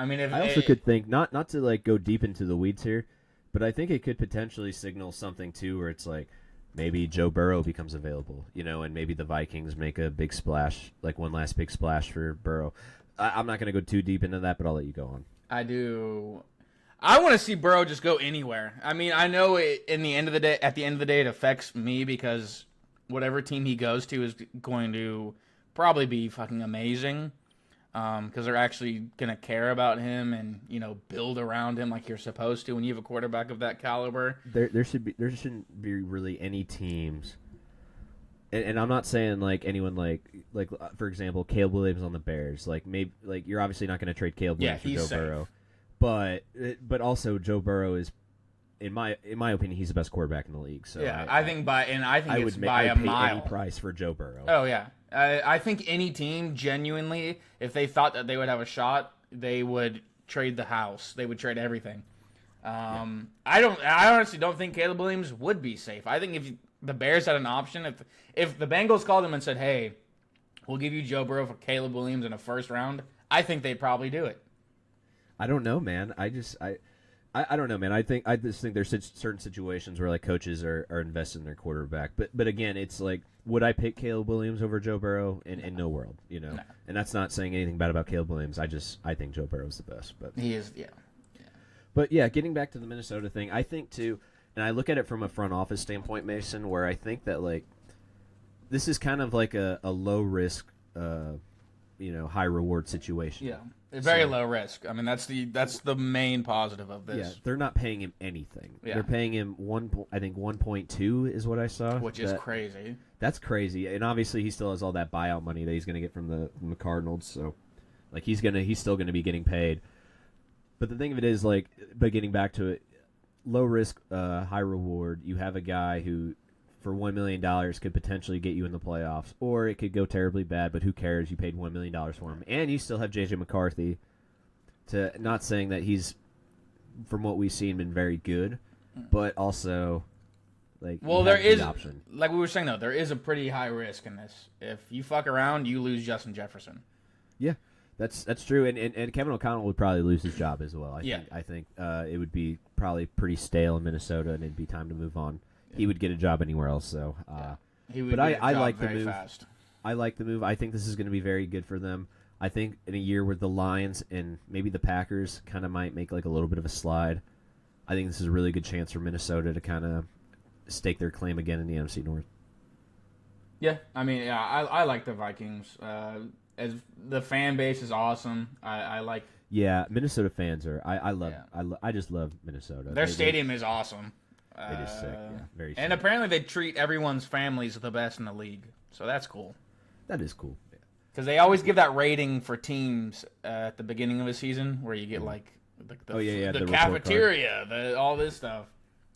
mean, I also could think not to like go deep into the weeds here, but I think it could potentially signal something too, where it's like maybe Joe Burrow becomes available, you know, and maybe the Vikings make a big splash, like one last big splash for Burrow. I'm not going to go too deep into that, but I'll let you go on. I want to see Burrow just go anywhere. I mean, I know at the end of the day, it affects me because whatever team he goes to is going to probably be fucking amazing. Because they're actually gonna care about him and build around him like you're supposed to when you have a quarterback of that caliber. There shouldn't be really any teams, and I'm not saying like anyone like for example Caleb Williams on the Bears. Like maybe like you're obviously not gonna trade Caleb Williams for Joe Burrow. But also Joe Burrow is, in my opinion, he's the best quarterback in the league. So yeah, I think it's by a mile. I would pay any price for Joe Burrow. Oh yeah, I think any team genuinely, if they thought that they would have a shot, they would trade the house. They would trade everything. I honestly don't think Caleb Williams would be safe. I think if the Bears had an option, if the Bengals called him and said, "Hey, we'll give you Joe Burrow for Caleb Williams in a first round," I think they'd probably do it. I don't know, man. I don't know, man. I just think there's certain situations where like coaches are invested in their quarterback. But again, it's like, would I pick Caleb Williams over Joe Burrow? In no world, No. And that's not saying anything bad about Caleb Williams. I think Joe Burrow's the best. But he is, yeah. But yeah, getting back to the Minnesota thing, I think too, and I look at it from a front office standpoint, Mason, where I think that like this is kind of like a low risk, high reward situation. Yeah. Very low risk. I mean, that's the main positive of this. Yeah, they're not paying him anything. Yeah. They're paying him 1.2 is what I saw. Which is crazy. That's crazy. And obviously he still has all that buyout money that he's going to get from the Cardinals, so like he's still going to be getting paid. But the thing of it is like, but getting back to it, low risk, high reward. You have a guy who for $1 million could potentially get you in the playoffs, or it could go terribly bad, but who cares? You paid $1 million for him. And you still have J.J. McCarthy, not saying that he's, from what we've seen, been very good, but also, like, there is, option. Like we were saying, though, there is a pretty high risk in this. If you fuck around, you lose Justin Jefferson. Yeah, that's true, and Kevin O'Connell would probably lose his job as well. I think it would be probably pretty stale in Minnesota, and it'd be time to move on. He would get a job anywhere else, so. He would. But I like the move. Fast. I like the move. I think this is going to be very good for them. I think in a year where the Lions and maybe the Packers kind of might make like a little bit of a slide, I think this is a really good chance for Minnesota to kind of stake their claim again in the NFC North. Yeah, I mean, I like the Vikings. As the fan base is awesome. I like. Yeah, Minnesota fans are. I love. Yeah. I just love Minnesota. Their stadium is awesome. It is sick. Yeah, very. And sick. apparently they treat everyone's families the best in the league, so that's cool. That is cool. Yeah. Because they always give that rating for teams at the beginning of a season, where you get like the the cafeteria, all this stuff.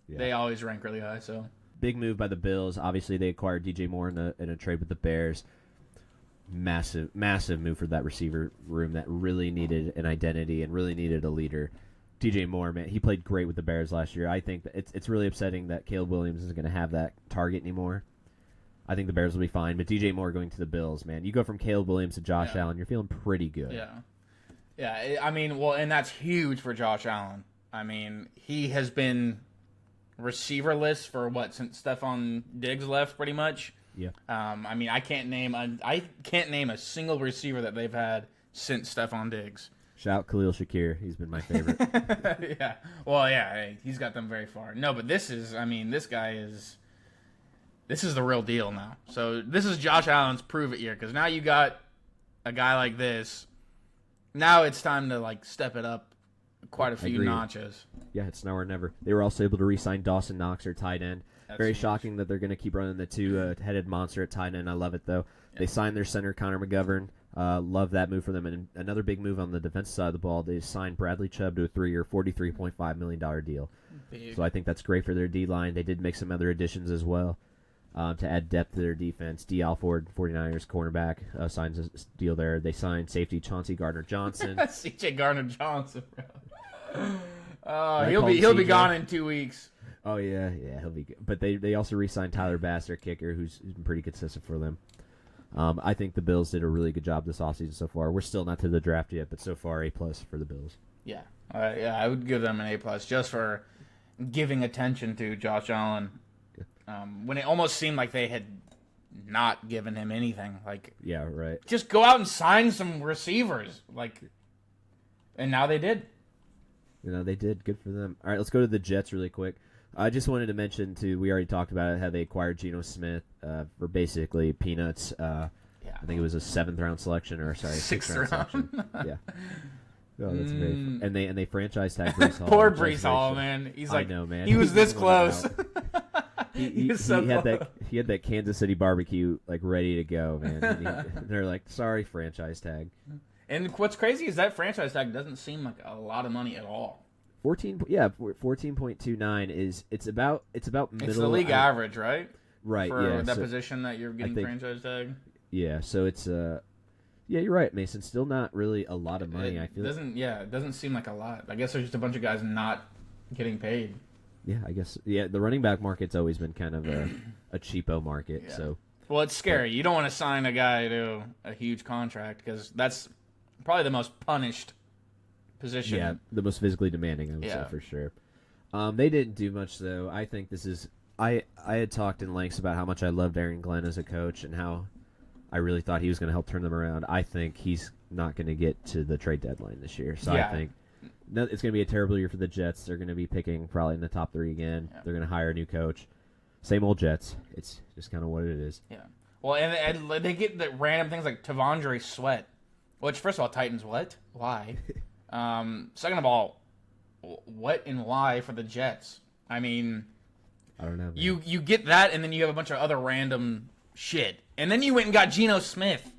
Yeah. They always rank really high. So Big move by the Bills. Obviously, they acquired DJ Moore in a trade with the Bears. Massive move for that receiver room that really needed an identity and really needed a leader. DJ Moore, man, he played great with the Bears last year. I think that it's really upsetting that Caleb Williams isn't going to have that target anymore. I think the Bears will be fine, but DJ Moore going to the Bills, man. You go from Caleb Williams to Josh Allen, you're feeling pretty good. Yeah. I mean, well, and that's huge for Josh Allen. I mean, he has been receiverless for since Stephon Diggs left, pretty much. Yeah. I mean, I can't name a single receiver that they've had since Stephon Diggs. Shout Khalil Shakir. He's been my favorite. Yeah. Well, yeah, hey, he's got them very far. No, but this guy is the real deal now. So this is Josh Allen's prove it year, because now you got a guy like this. Now it's time to step it up quite a few notches. Yeah, it's now or never. They were also able to re-sign Dawson Knox, their tight end. Very shocking that they're going to keep running the two-headed monster at tight end. I love it, though. Yeah. They signed their center, Connor McGovern. Love that move for them. And another big move on the defensive side of the ball, they signed Bradley Chubb to a 3-year, $43.5 million deal. Big. So I think that's great for their D-line. They did make some other additions as well to add depth to their defense. D. Alford, 49ers cornerback, signs a deal there. They signed safety Chauncey Gardner-Johnson. C.J. Gardner-Johnson, bro. He'll be gone in 2 weeks. Oh, yeah, he'll be good. But they also re-signed Tyler Bass, their kicker, who's been pretty consistent for them. I think the Bills did a really good job this offseason so far. We're still not to the draft yet, but so far, A+ for the Bills. Yeah. I would give them an A+ just for giving attention to Josh Allen when it almost seemed like they had not given him anything. Yeah, right. Just go out and sign some receivers. And now they did. They did. Good for them. All right, let's go to the Jets really quick. I just wanted to mention, too, we already talked about it, how they acquired Geno Smith for basically peanuts. I think it was a 7th-round selection, or sorry, 6th-round selection. Yeah. Oh, that's very fun. And they franchise tag Breece Hall. Poor Breece Hall, man. He's I know, man. He was this close. He was so close. He had that Kansas City barbecue ready to go, man. And they're like, sorry, franchise tag. And what's crazy is that franchise tag doesn't seem like a lot of money at all. 14.29 is about middle. It's the league average, right? Right. For that position that you're getting franchise tag. Yeah. So it's yeah, you're right, Mason. Still not really a lot of money. I feel it doesn't seem like a lot. I guess there's just a bunch of guys not getting paid. Yeah, I guess. Yeah, the running back market's always been kind of a cheapo market. Yeah. So. Well, it's scary. You don't want to sign a guy to a huge contract because that's probably the most punished position. Yeah, the most physically demanding, I would say, for sure. They didn't do much, though. I think this is... I had talked in lengths about how much I loved Aaron Glenn as a coach and how I really thought he was going to help turn them around. I think he's not going to get to the trade deadline this year. So I think it's going to be a terrible year for the Jets. They're going to be picking probably in the top 3 again. Yeah. They're going to hire a new coach. Same old Jets. It's just kind of what it is. Yeah. Well, and they get the random things like Tavondre Sweat, which, first of all, Titans what? Why? Second of all, what and why for the Jets? I mean, I don't know. Man. You get that, and then you have a bunch of other random shit, and then you went and got Geno Smith,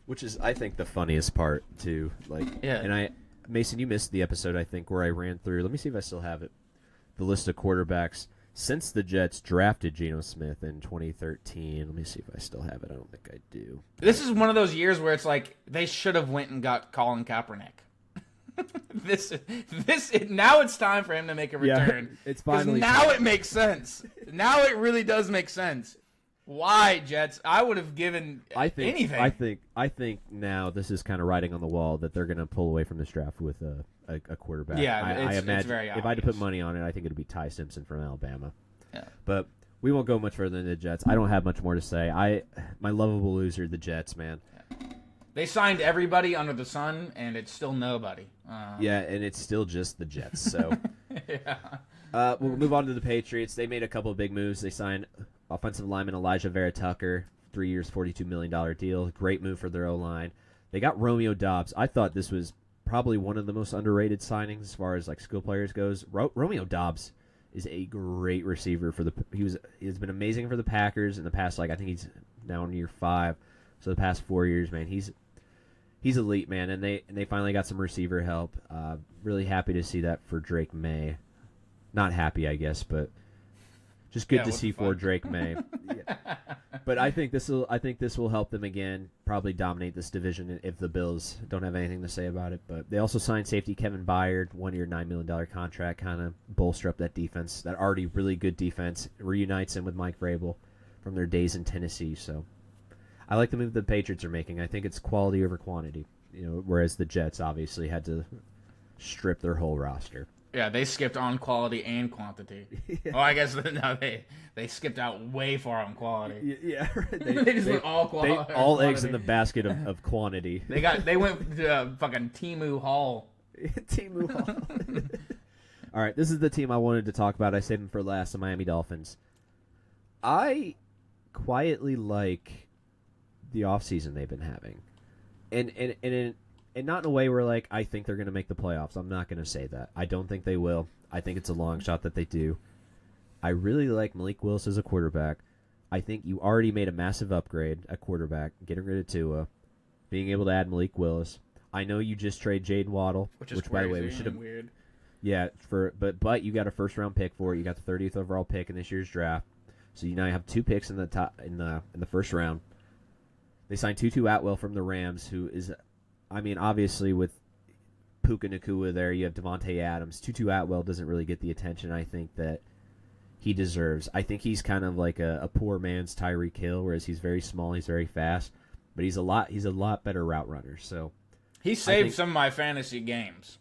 which is, I think, the funniest part too. And Mason, you missed the episode, I think, where I ran through. Let me see if I still have it. The list of quarterbacks since the Jets drafted Geno Smith in 2013. Let me see if I still have it. I don't think I do. This is one of those years where it's like they should have went and got Colin Kaepernick. Now it's time for him to make a return. Yeah, it's finally now it makes sense. Now it really does make sense. Why, Jets? I would have given anything. I think now this is kind of writing on the wall that they're going to pull away from this draft with a quarterback. Yeah, I imagine it's very obvious. If I had to put money on it, I think it would be Ty Simpson from Alabama. Yeah. But we won't go much further than the Jets. I don't have much more to say. My lovable loser, the Jets, man. Yeah. They signed everybody under the sun, and it's still nobody. Yeah, and it's still just the Jets. So yeah. We'll move on to the Patriots. They made a couple of big moves. They signed offensive lineman Elijah Vera Tucker, 3 years, $42 million deal. Great move for their O-line. They got Romeo Doubs. I thought this was probably one of the most underrated signings as far as like skill players goes. Romeo Dobbs is a great receiver for the. He's been amazing for the Packers in the past. Like I think he's now in year 5, so the past 4 years, man, he's elite, man. And they finally got some receiver help. Really happy to see that for Drake May. Not happy, I guess, but just good to see for Drake May. Yeah. But I think this will help them again. Probably dominate this division if the Bills don't have anything to say about it. But they also signed safety Kevin Byard, 1 year, $9 million contract, kind of bolster up that defense, that already really good defense. Reunites him with Mike Vrabel from their days in Tennessee. So I like the move the Patriots are making. I think it's quality over quantity. Whereas the Jets obviously had to strip their whole roster. Yeah, they skipped on quality and quantity. Yeah. Oh, I guess no, they skipped out way far on quality. Yeah, right. They just went all quality. All eggs in the basket of quantity. They went to fucking Temu Hall. Temu Hall. All right, this is the team I wanted to talk about. I saved them for last, the Miami Dolphins. I quietly like the offseason they've been having. And not in a way where, like, I think they're going to make the playoffs. I'm not going to say that. I don't think they will. I think it's a long shot that they do. I really like Malik Willis as a quarterback. I think you already made a massive upgrade at quarterback, getting rid of Tua, being able to add Malik Willis. I know you just trade Jaden Waddle, which is by the way, we should have. Weird. Yeah, but you got a first-round pick for it. You got the 30th overall pick in this year's draft. So you now have 2 picks in the top in the first round. They signed Tutu Atwell from the Rams, who is, I mean, obviously with Puka Nacua there, you have Devontae Adams. Tutu Atwell doesn't really get the attention I think that he deserves. I think he's kind of like a poor man's Tyreek Hill, whereas he's very small, he's very fast, but he's a lot better route runner. So he saved some of my fantasy games.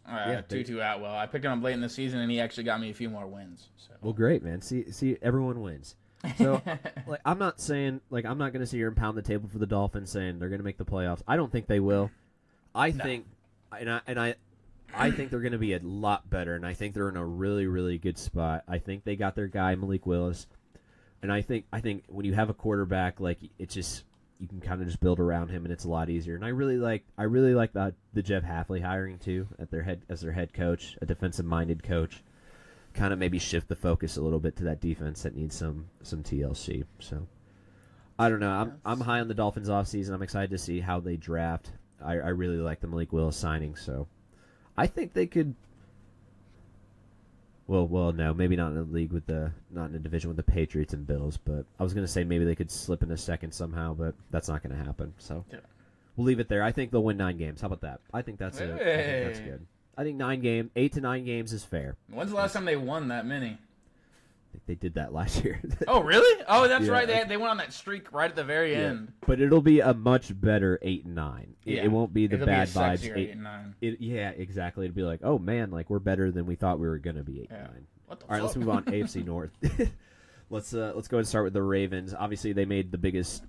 Tutu Atwell. I picked him up late in the season, and he actually got me a few more wins. So. Well, great, man. See, everyone wins. So, like, I'm not saying, like, I'm not going to sit here and pound the table for the Dolphins saying they're going to make the playoffs. I don't think they will. I think they're going to be a lot better, and I think they're in a really, really good spot. I think they got their guy Malik Willis, and I think when you have a quarterback, like, it's just you can kind of just build around him, and it's a lot easier. And I really like the Jeff Hafley hiring too as their head coach, a defensive-minded coach. Kind of maybe shift the focus a little bit to that defense that needs some TLC. So I don't know. I'm high on the Dolphins offseason. I'm excited to see how they draft. I really like the Malik Willis signing, so I think they could. Well, no, maybe not in the league not in a division with the Patriots and Bills, but I was gonna say maybe they could slip in a second somehow, but that's not gonna happen. So we'll leave it there. I think they'll win 9 games. How about that? I think that's it. I think that's good. I think 8 to 9 games is fair. When's the last time they won that many? I think they did that last year. Oh, really? Oh, that's right. They went on that streak right at the very end. But it'll be a much better 8 and 9. It won't be the bad vibes. 8 and 9. Yeah, exactly. It'll be like, oh man, like we're better than we thought we were gonna be 8 and 9. What the All right, let's move on. AFC North. Let's go ahead and start with the Ravens. Obviously, they made the biggest,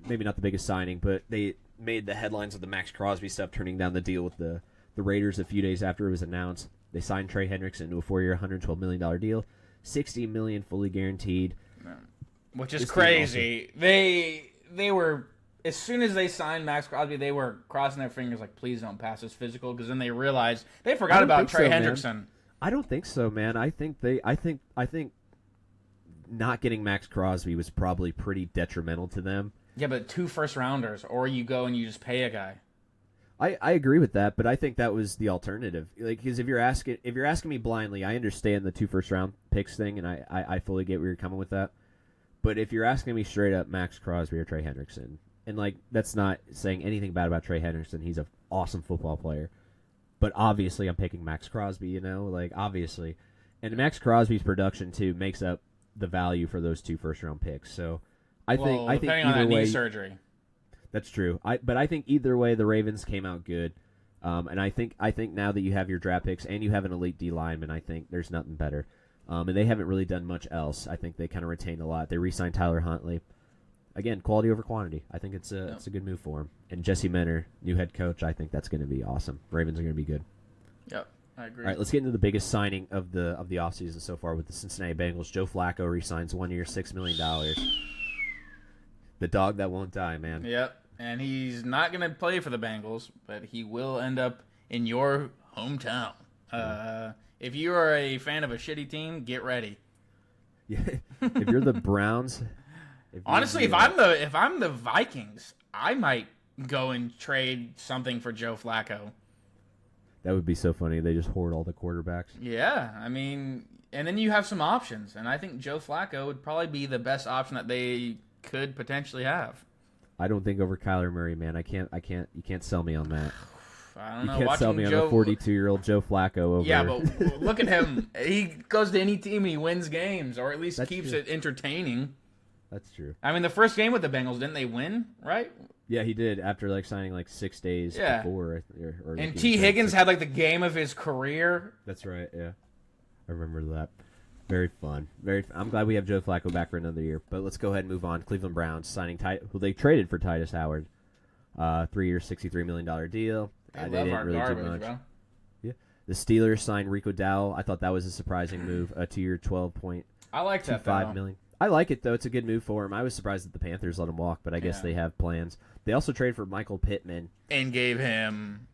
maybe not the biggest signing, but they made the headlines with the Max Crosby stuff, turning down the deal with the Raiders a few days after it was announced. They signed Trey Hendrickson to a 4-year, $112 million deal, $60 million fully guaranteed. Which is crazy. They were, as soon as they signed Max Crosby, they were crossing their fingers like, please don't pass this physical, because then they realized they forgot about Trey Hendrickson. Man. I don't think so, man. I think not getting Max Crosby was probably pretty detrimental to them. Yeah, but 2 first-rounders, or you go and you just pay a guy. I agree with that, but I think that was the alternative. Like, because if you're asking me blindly, I understand the 2 first-round picks thing, and I fully get where you're coming with that. But if you're asking me straight up, Max Crosby or Trey Hendrickson, and like that's not saying anything bad about Trey Hendrickson, he's an awesome football player. But obviously, I'm picking Max Crosby. Like obviously, and Max Crosby's production too makes up the value for those 2 first-round picks. So I think depending on either that way, knee surgery. That's true. But I think either way, the Ravens came out good, and I think now that you have your draft picks and you have an elite D lineman, I think there's nothing better. And they haven't really done much else. I think they kind of retained a lot. They re-signed Tyler Huntley. Again, quality over quantity. I think it's a good move for him. And Jesse Mentor, new head coach. I think that's going to be awesome. Ravens are going to be good. Yep, I agree. All right, let's get into the biggest signing of the offseason so far with the Cincinnati Bengals. Joe Flacco re-signs 1 year, $6 million. The dog that won't die, man. Yep. And he's not going to play for the Bengals, but he will end up in your hometown. If you are a fan of a shitty team, get ready. Yeah. If you're the Browns, Honestly, if I'm the Vikings, I might go and trade something for Joe Flacco. that would be so funny. They just hoard all the quarterbacks. Yeah, I mean, and then you have some options, and I think Joe Flacco would probably be the best option that they could potentially have. I don't think over Kyler Murray, man. You can't sell me on that. I don't You know. can't sell me on a 42-year-old Joe Flacco over. Yeah, but look at him. He goes to any team and he wins games, or at least That's keeps true. it entertaining. That's true. I mean, the first game with the Bengals, didn't they win, right? Yeah, he did after like signing like 6 days Yeah. before. Or And like, T. in Higgins 6. had like the game of his career. That's right. Yeah, I remember that. Very fun. I'm glad we have Joe Flacco back for another year. But let's go ahead and move on. Cleveland Browns signing who they traded for Titus Howard, 3 year, $63 million deal. They They love didn't our really do garbage, much. bro. Yeah, the Steelers signed Rico Dowell. I thought that was a surprising move. A 2 year, $12.25 I like that, though. million. I like it though. It's a good move for him. I was surprised that the Panthers let him walk, but I guess Yeah. they have plans. They also traded for Michael Pittman. And gave him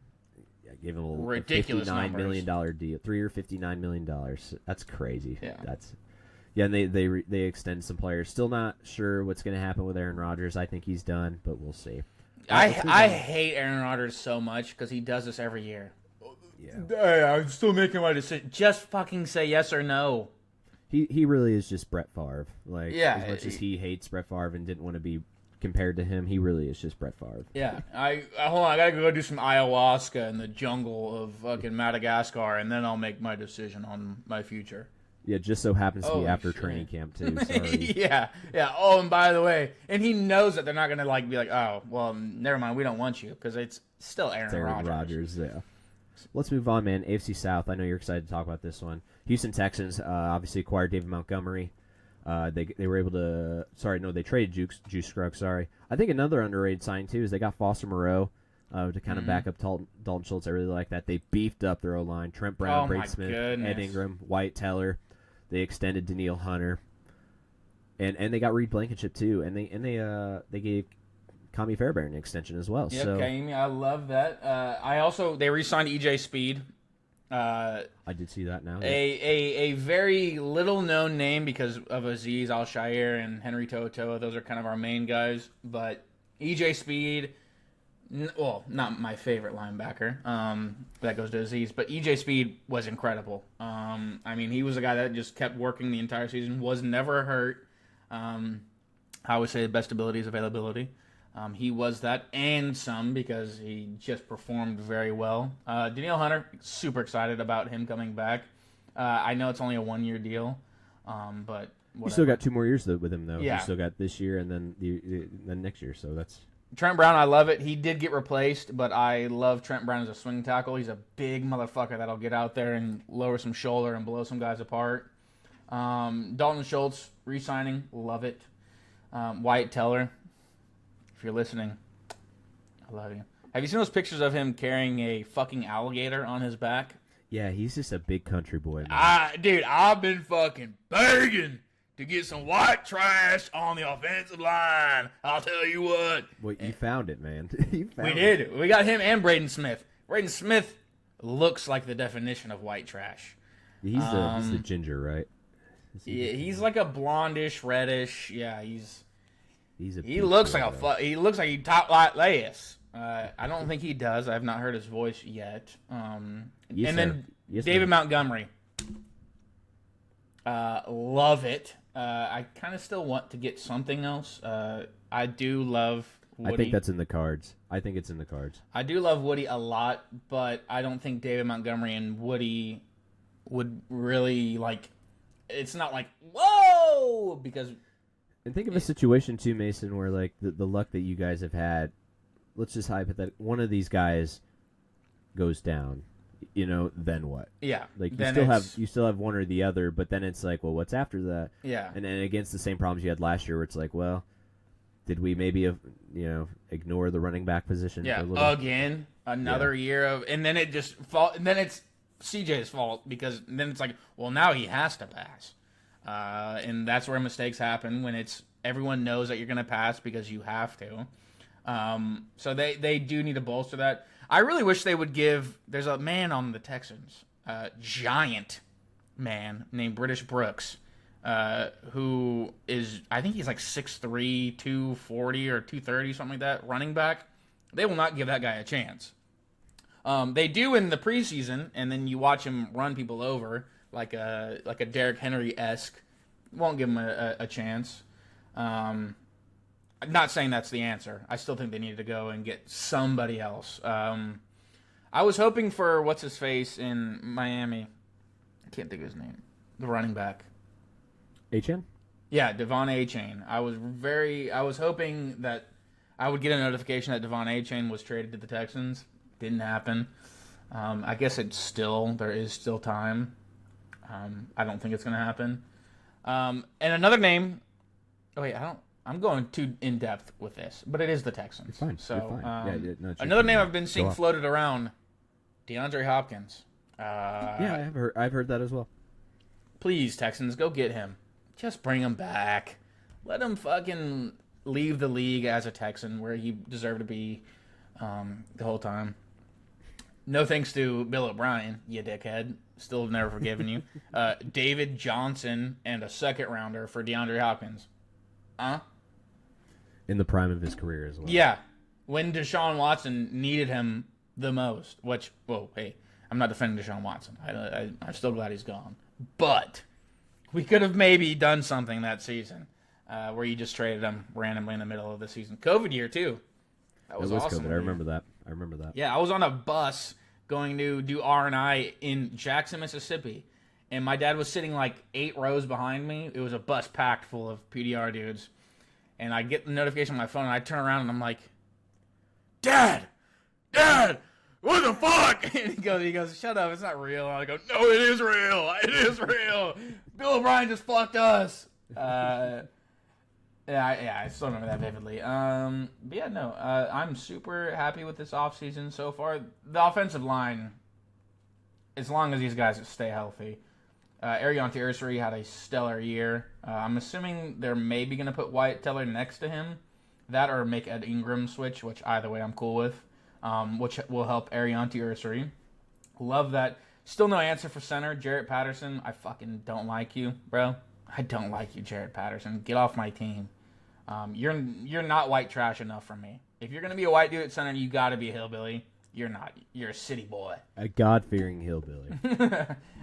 Gave him a ridiculous $59 numbers. million deal, 3 year, $59 million. That's crazy. Yeah. And they extend some players. Still not sure what's going to happen with Aaron Rodgers. I think he's done, but we'll see. I hate Aaron Rodgers so much because he does this every year. Yeah. Hey, I'm still making my decision. Just fucking say yes or no. He really is just Brett Favre. Like Yeah, as much as he hates Brett Favre and didn't want to be compared to him, he really is just Brett Favre. Yeah, I hold on. I gotta go do some ayahuasca in the jungle of fucking Madagascar, and then I'll make my decision on my future. Yeah, just so happens to be Holy after shit. training camp too. Sorry. yeah. Oh, and by the way, and he knows that they're not gonna like be like, oh, well, never mind, we don't want you because it's still Aaron, It's Aaron Rodgers. Rodgers. Yeah. Let's move on, man. AFC South. I know you're excited to talk about this one. Houston Texans obviously acquired David Montgomery. They were able to. Sorry, no, they traded Juice Scruggs. Sorry. I think another underrated sign too is they got Foster Moreau to kind of back up Dalton Schultz. I really like that. They beefed up their O line. Trent Brown, Oh, Braid my Smith, goodness. Ed Ingram, White Teller. They extended Daniil Hunter, and they got Reed Blankenship too. And they gave Kami Fairbairn an extension as well. Yep, So Kaimi, I love that. They re-signed EJ Speed. I did see that now. A very little known name because of Aziz Al-Shair and Henry To'oTo'o. Those are kind of our main guys. But EJ Speed, well, not my favorite linebacker. That goes to Aziz. But EJ Speed was incredible. I mean, he was a guy that just kept working the entire season, was never hurt. I would say the best ability is availability. He was that and some because he just performed very well. Daniil Hunter, super excited about him coming back. I know it's only a 1-year deal, but you still got 2 more years with him though. Yeah. You still got this year and then next year. So that's. Trent Brown, I love it. He did get replaced, but I love Trent Brown as a swing tackle. He's a big motherfucker that'll get out there and lower some shoulder and blow some guys apart. Dalton Schultz, re-signing, love it. Wyatt Teller, if you're listening, I love you. Have you seen those pictures of him carrying a fucking alligator on his back? Yeah, he's just a big country boy, man. Dude, I've been fucking begging to get some white trash on the offensive line. I'll tell you what. Well, you found it, man. You found We it. did. We got him and Braden Smith. Braden Smith looks like the definition of white trash. He's the ginger, right? Yeah, he's like a blondish, reddish. Yeah, he big looks boy, like though. he looks like he top like Leius. I don't think he does. I have not heard his voice yet. Yes, and sir. then Yes, David ma'am. Montgomery. Love it. I kind of still want to get something else. I do love Woody. I think that's in the cards. I think it's in the cards. I do love Woody a lot, but I don't think David Montgomery and Woody would really like. It's not like whoa because And think of a situation too, Mason, where like the luck that you guys have had. Let's just hypothetical. One of these guys goes down. Then what? yeah, Like you then still have one or the other, but then it's like, well, what's after that? yeah. And then against the same problems you had last year, where it's like, well, did we maybe ignore the running back position? Yeah, for a little? again, another year of, and then it just fall, and then it's CJ's fault because then it's like, well, now he has to pass, and that's where mistakes happen when it's everyone knows that you're going to pass because you have to. So they do need to bolster that. I really wish they would give. There's a man on the Texans, giant man named British Brooks, who is, I think he's like 6'3", 240 or 230, something like that, running back. They will not give that guy a chance. They do in the preseason, and then you watch him run people over like a Derrick Henry-esque. Won't give him a chance. I'm not saying that's the answer. I still think they needed to go and get somebody else. I was hoping for what's-his-face in Miami. I can't think of his name. The running back. HN? Yeah, Devon Achane. I was hoping that I would get a notification that Devon Achane was traded to the Texans. Didn't happen. I guess there is still time. I don't think it's going to happen. And another name. Oh wait, I'm going too in depth with this, but it is the Texans. You're fine. So You're fine. another name I've been seeing floated around, DeAndre Hopkins. Yeah, I've heard that as well. Please, Texans, go get him. Just bring him back. Let him fucking leave the league as a Texan where he deserved to be the whole time. No thanks to Bill O'Brien, you dickhead. Still never forgiven you. David Johnson and a second rounder for DeAndre Hopkins. In the prime of his career as well. Yeah. When Deshaun Watson needed him the most. Which, whoa, hey, I'm not defending Deshaun Watson. I'm still glad he's gone. But we could have maybe done something that season where you just traded him randomly in the middle of the season. COVID year, too. That was awesome. COVID. I remember that. Yeah, I was on a bus going to do R&I in Jackson, Mississippi, and my dad was sitting like 8 rows behind me. It was a bus packed full of PDR dudes, and I get the notification on my phone, and I turn around, and I'm like, Dad, what the fuck? And he goes, shut up, it's not real. And I go, no, it is real. Bill O'Brien just fucked us. Yeah, I still remember that vividly. But yeah, no, I'm super happy with this offseason so far. The offensive line, as long as these guys stay healthy. Ariante Ursary had a stellar year. I'm assuming they're maybe going to put Wyatt Teller next to him. That or make Ed Ingram switch, which either way I'm cool with, which will help Ariante Ursary. Love that. Still no answer for center. Jarrett Patterson, I fucking don't like you, bro. I don't like you, Jarrett Patterson. Get off my team. You're not white trash enough for me. If you're gonna be a white dude at center, you gotta be a hillbilly. You're not. You're a city boy. A God-fearing hillbilly.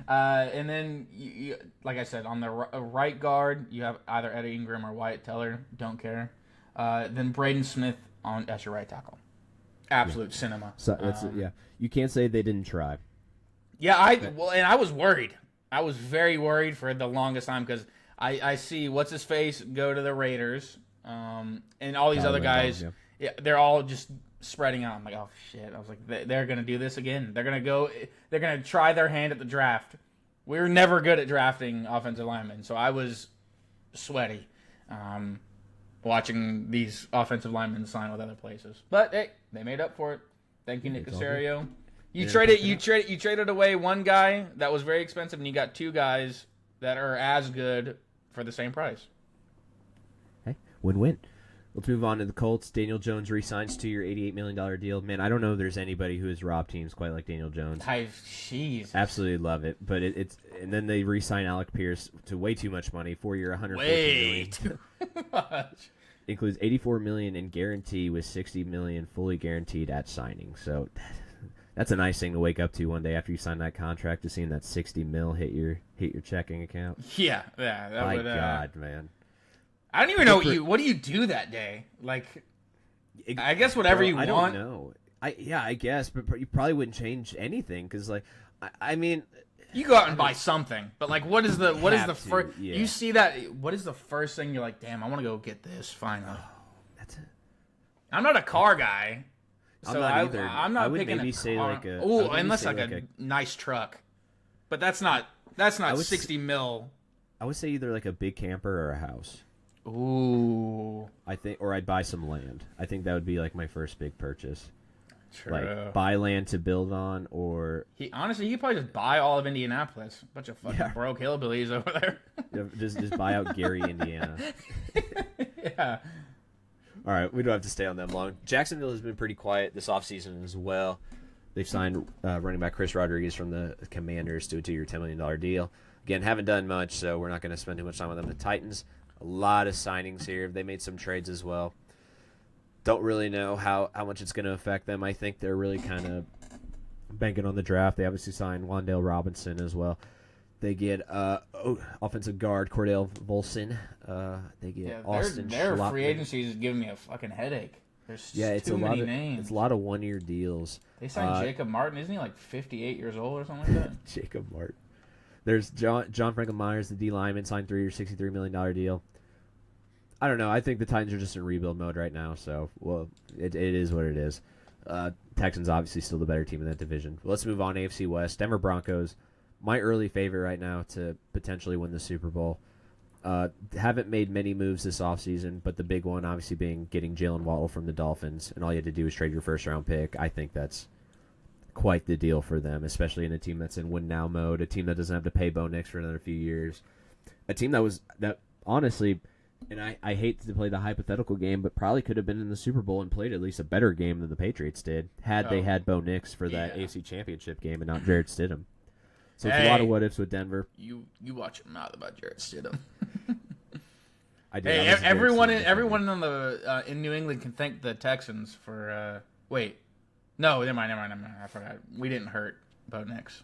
And then, you, like I said, on the right guard, you have either Eddie Ingram or Wyatt Teller. Don't care. Then Braden Smith as your right tackle. Absolute cinema. So that's yeah. You can't say they didn't try. Yeah, I was worried. I was very worried for the longest time because I see what's his face go to the Raiders, and all these other guys. Yeah, they're all just spreading out. I'm like, oh shit! I was like, they're gonna do this again. They're gonna try their hand at the draft. We were never good at drafting offensive linemen, so I was sweaty watching these offensive linemen sign with other places. But hey, they made up for it. Thank you, Nick Caserio. You traded away one guy that was very expensive, and you got 2 guys that are as good for the same price. Hey, win-win. Let's move on to the Colts. Daniel Jones re-signs to your $88 million deal. Man, I don't know if there's anybody who has robbed teams quite like Daniel Jones. Jeez. Absolutely love it. But it's and then they re-sign Alec Pierce to way too much money, 4-year, $150 million. Too much. Includes $84 million in guarantee with $60 million fully guaranteed at signing. So that's a nice thing to wake up to one day after you sign that contract, to seeing that $60 million hit your checking account. Yeah. That My would, God, man. I don't even know what do you do that day? Like, I guess whatever you want. I don't know. I guess, but you probably wouldn't change anything because, like, I mean, you go out and buy something. But like, what is the first? Yeah. You see that? What is the first thing you're like? Damn, I want to go get this finally. That's it. I'm not a car guy. I'm So not either. I'm not I would picking maybe a say car. like a. Oh, unless like a nice truck. But that's not would 60 mil. I would say either like a big camper or a house. Ooh. I think, or I'd buy some land. I think that would be like my first big purchase. True. Like buy land to build on, or Honestly, you could probably just buy all of Indianapolis. Bunch of fucking broke hillbillies over there. just buy out Gary, Indiana. Yeah. All right, we don't have to stay on them long. Jacksonville has been pretty quiet this offseason as well. They've signed running back Chris Rodriguez from the Commanders to a 2-year, $10 million deal. Again, haven't done much, so we're not going to spend too much time on them. The Titans, a lot of signings here. They made some trades as well. Don't really know how much it's going to affect them. I think they're really kind of banking on the draft. They obviously signed Wan'Dale Robinson as well. They get offensive guard Cordell Volson. They get Austin Their Schlottmann. free agency is giving me a fucking headache. There's It's too a many lot of names. It's a lot of 1-year deals. They signed Jacob Martin. Isn't he like 58 years old or something like that? Jacob Martin. There's John Franklin Myers, the D lineman, signed 3-year, $63 million deal. I don't know. I think the Titans are just in rebuild mode right now, so it is what it is. Texans obviously still the better team in that division. Let's move on. AFC West. Denver Broncos, my early favorite right now to potentially win the Super Bowl. Haven't made many moves this offseason, but the big one obviously being getting Jalen Waddle from the Dolphins, and all you had to do is trade your first-round pick. I think that's quite the deal for them, especially in a team that's in win-now mode, a team that doesn't have to pay Bo Nix for another few years, a team that honestly, and I hate to play the hypothetical game, but probably could have been in the Super Bowl and played at least a better game than the Patriots did had they had Bo Nix for that AFC Championship game and not Jarrett Stidham. So it's a lot of what-ifs with Denver. You watch your mouth about Jarrett Stidham. I did. Hey, everyone in the in New England can thank the Texans for. Wait, no, never mind. I forgot. We didn't hurt Bo Nix.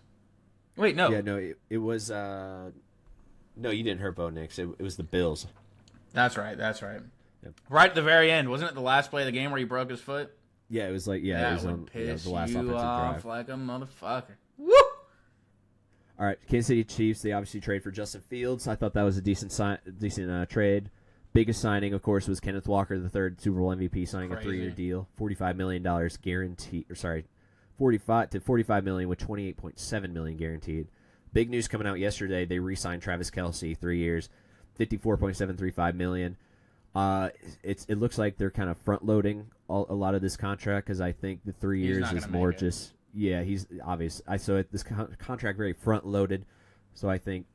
Wait, no. Yeah, no, it was. No, you didn't hurt Bo Nix. It was the Bills. That's right. Yep. Right at the very end, wasn't it the last play of the game where he broke his foot? Yeah, it was like it That was would on piss the last you offensive off drive. like a motherfucker. Woo! All right, Kansas City Chiefs. They obviously trade for Justin Fields. I thought that was a decent trade. Biggest signing, of course, was Kenneth Walker, the third Super Bowl MVP, signing Crazy. a 3-year deal, $45 million guaranteed. 45 million with $28.7 million guaranteed. Big news coming out yesterday. They re-signed Travis Kelce, 3 years, $54.735 million. It looks like they're kind of front loading a lot of this contract because I think the 3 years is more just. Yeah, he's obvious. This contract very front loaded, so I think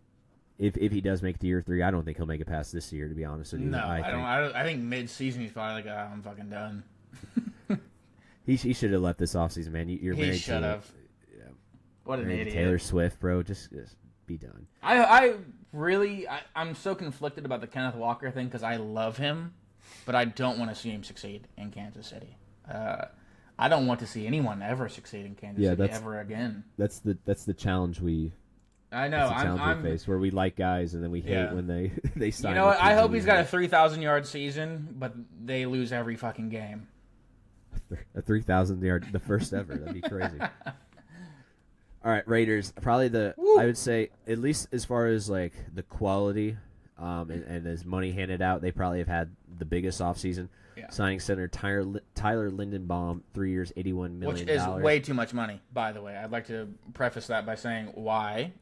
if he does make it to year 3, I don't think he'll make it past this year. To be honest with you, No, I think mid-season he's probably like, I'm fucking done. He should have left this offseason, man. You're He married should to have. yeah, What an married to idiot. Taylor Swift, bro. Just be done. I'm so conflicted about the Kenneth Walker thing because I love him, but I don't want to see him succeed in Kansas City. I don't want to see anyone ever succeed in Kansas City ever again. That's the challenge I know. we face where we like guys and then we hate when they sign. You know what? I hope he's got a 3,000-yard season, but they lose every fucking game. a 3,000-yard, the first ever. That'd be crazy. All right, Raiders. Probably I would say, at least as far as like the quality and as money handed out, they probably have had the biggest offseason. Yeah. Signing center Tyler Lindenbaum, 3 years, $81 million. Which is way too much money, by the way. I'd like to preface that by saying why.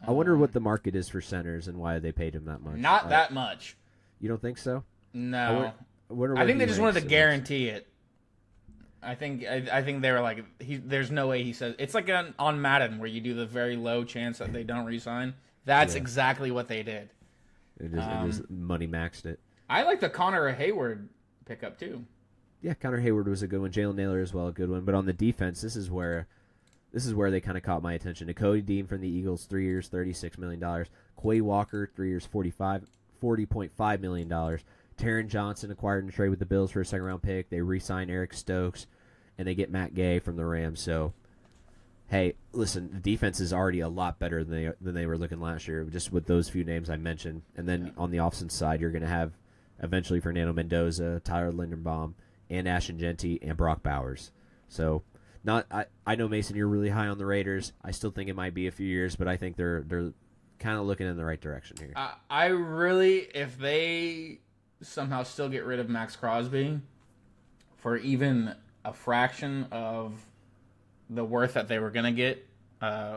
I wonder what the market is for centers and why they paid him that much. Not that much. You don't think so? No. I think they just wanted to guarantee it. I think they were like, there's no way he says it's like on Madden where you do the very low chance that they don't re-sign. That's exactly what they did. It just money maxed it. I like the Connor Hayward pickup too. Yeah, Connor Hayward was a good one. Jalen Naylor as well, a good one. But on the defense, this is where they kind of caught my attention. Cody Dean from the Eagles, 3 years, $36 million. Quay Walker, 3 years, $40.5 million. Taron Johnson acquired in a trade with the Bills for a second-round pick. They re-sign Eric Stokes, and they get Matt Gay from the Rams. So, hey, listen, the defense is already a lot better than they were looking last year, just with those few names I mentioned. And then on the offensive side, you're going to have eventually Fernando Mendoza, Tyler Linderbaum, and Ashton Genty, and Brock Bowers. So, I know, Mason, you're really high on the Raiders. I still think it might be a few years, but I think they're kind of looking in the right direction here. I really, if they somehow still get rid of Max Crosby for even a fraction of the worth that they were going to get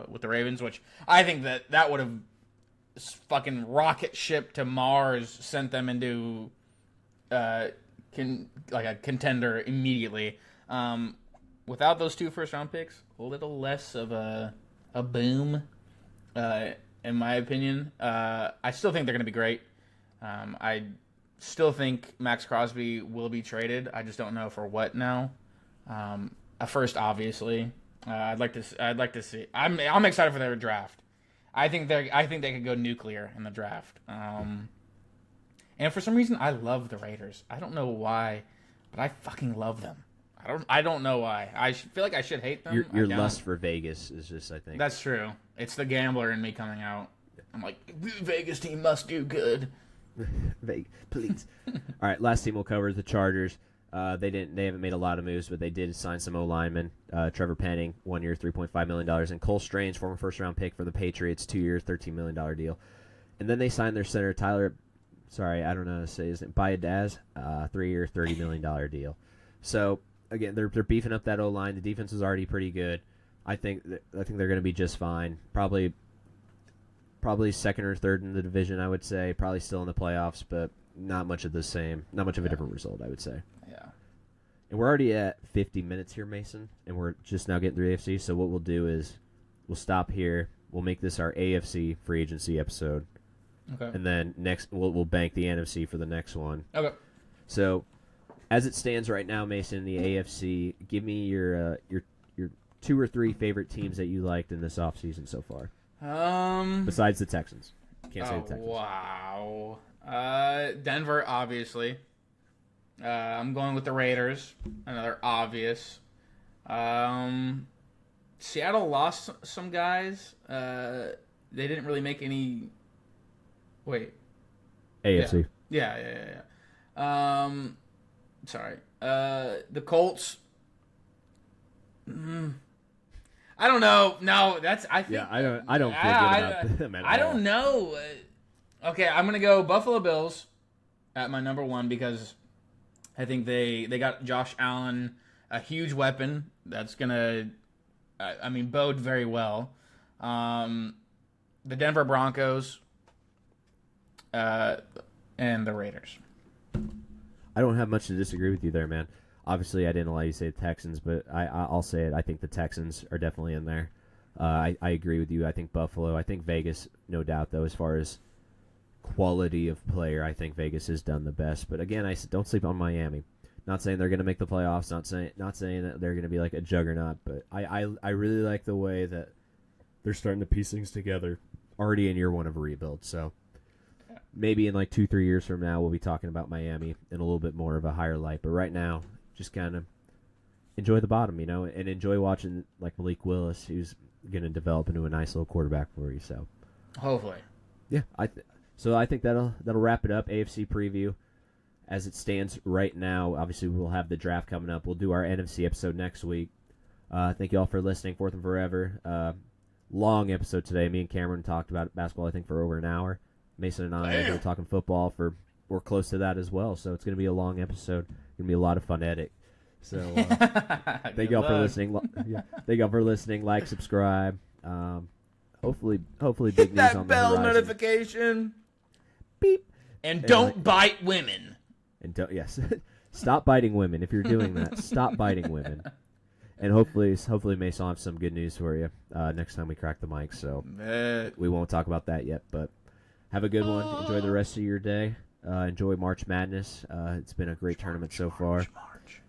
with the Ravens, which I think that would have fucking rocket ship to Mars, sent them into like a contender immediately. Without those 2 first-round picks, a little less of a boom, in my opinion. I still think they're going to be great. I still think Max Crosby will be traded. I just don't know for what now. At first, obviously, I'd like to see. I'm excited for their draft. I think they could go nuclear in the draft. And for some reason, I love the Raiders. I don't know why, but I fucking love them. I don't know why. I feel like I should hate them. Your lust for Vegas is just, I think. That's true. It's the gambler in me coming out. I'm like, Vegas team must do good. Vegas, please. All right, last team we'll cover is the Chargers. They haven't made a lot of moves, but they did sign some O linemen. Trevor Penning, 1 year, $3.5 million, and Cole Strange, former first-round pick for the Patriots, 2 year, $13 million deal. And then they signed their center, Tyler. Sorry, I don't know how to say his name. Bayadaz, 3 year, $30 million deal. So again, they're beefing up that O line. The defense is already pretty good. I think they're going to be just fine. Probably second or third in the division, I would say. Probably still in the playoffs, but not much of the same. Not much of a different result, I would say. Yeah. And we're already at 50 minutes here, Mason, and we're just now getting through AFC. So what we'll do is we'll stop here. We'll make this our AFC free agency episode. Okay. And then next we'll bank the NFC for the next one. Okay. So as it stands right now, Mason, in the AFC, give me your 2 or 3 favorite teams that you liked in this offseason so far. Besides the Texans. Can't say the Texans. Wow. Denver, obviously. I'm going with the Raiders. Another obvious. Seattle lost some guys. They didn't really make any. Wait. AFC. Yeah. Sorry. The Colts. I don't know. No, I think. Yeah, I don't feel good about them at all. I don't know. Okay, I'm gonna go Buffalo Bills at my number 1 because I think they got Josh Allen, a huge weapon that's gonna, bode very well. The Denver Broncos, and the Raiders. I don't have much to disagree with you there, man. Obviously, I didn't allow you to say the Texans, but I'll say it. I think the Texans are definitely in there. I agree with you. I think Buffalo. I think Vegas, no doubt, though, as far as quality of player, I think Vegas has done the best. But again, don't sleep on Miami. Not saying they're going to make the playoffs. Not saying that they're going to be like a juggernaut. But I really like the way that they're starting to piece things together. Already in year 1 of a rebuild, so. Maybe in like 2-3 years from now, we'll be talking about Miami in a little bit more of a higher light. But right now, just kind of enjoy the bottom, and enjoy watching like Malik Willis, who's going to develop into a nice little quarterback for you. So, hopefully, yeah. So I think that'll wrap it up. AFC preview as it stands right now. Obviously, we'll have the draft coming up. We'll do our NFC episode next week. Thank you all for listening. Fourth and Forever. Long episode today. Me and Cameron talked about basketball, I think, for over an hour. Mason and I were talking football we're close to that as well. So it's going to be a long episode. It's going to be a lot of fun to edit. So thank y'all for listening. Thank y'all for listening. Like, subscribe. Hopefully big hit news that on the bell horizon. notification. Beep. And don't bite women. And yes, stop biting women. If you're doing that, stop biting women. And hopefully Mason will have some good news for you next time we crack the mic. So we won't talk about that yet, but have a good one. Enjoy the rest of your day. Enjoy March Madness. It's been a great tournament so far. March.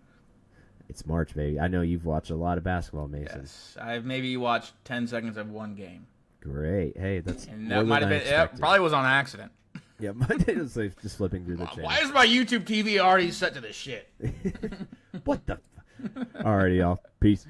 It's March, baby. I know you've watched a lot of basketball, Mason. Yes, I've maybe watched 10 seconds of one game. Great. Hey, that's And more that than might have I been. expected. Probably was on accident. Yeah, mine was like just flipping through the channel. Why is my YouTube TV already set to this shit? What the? Alrighty, y'all. Peace.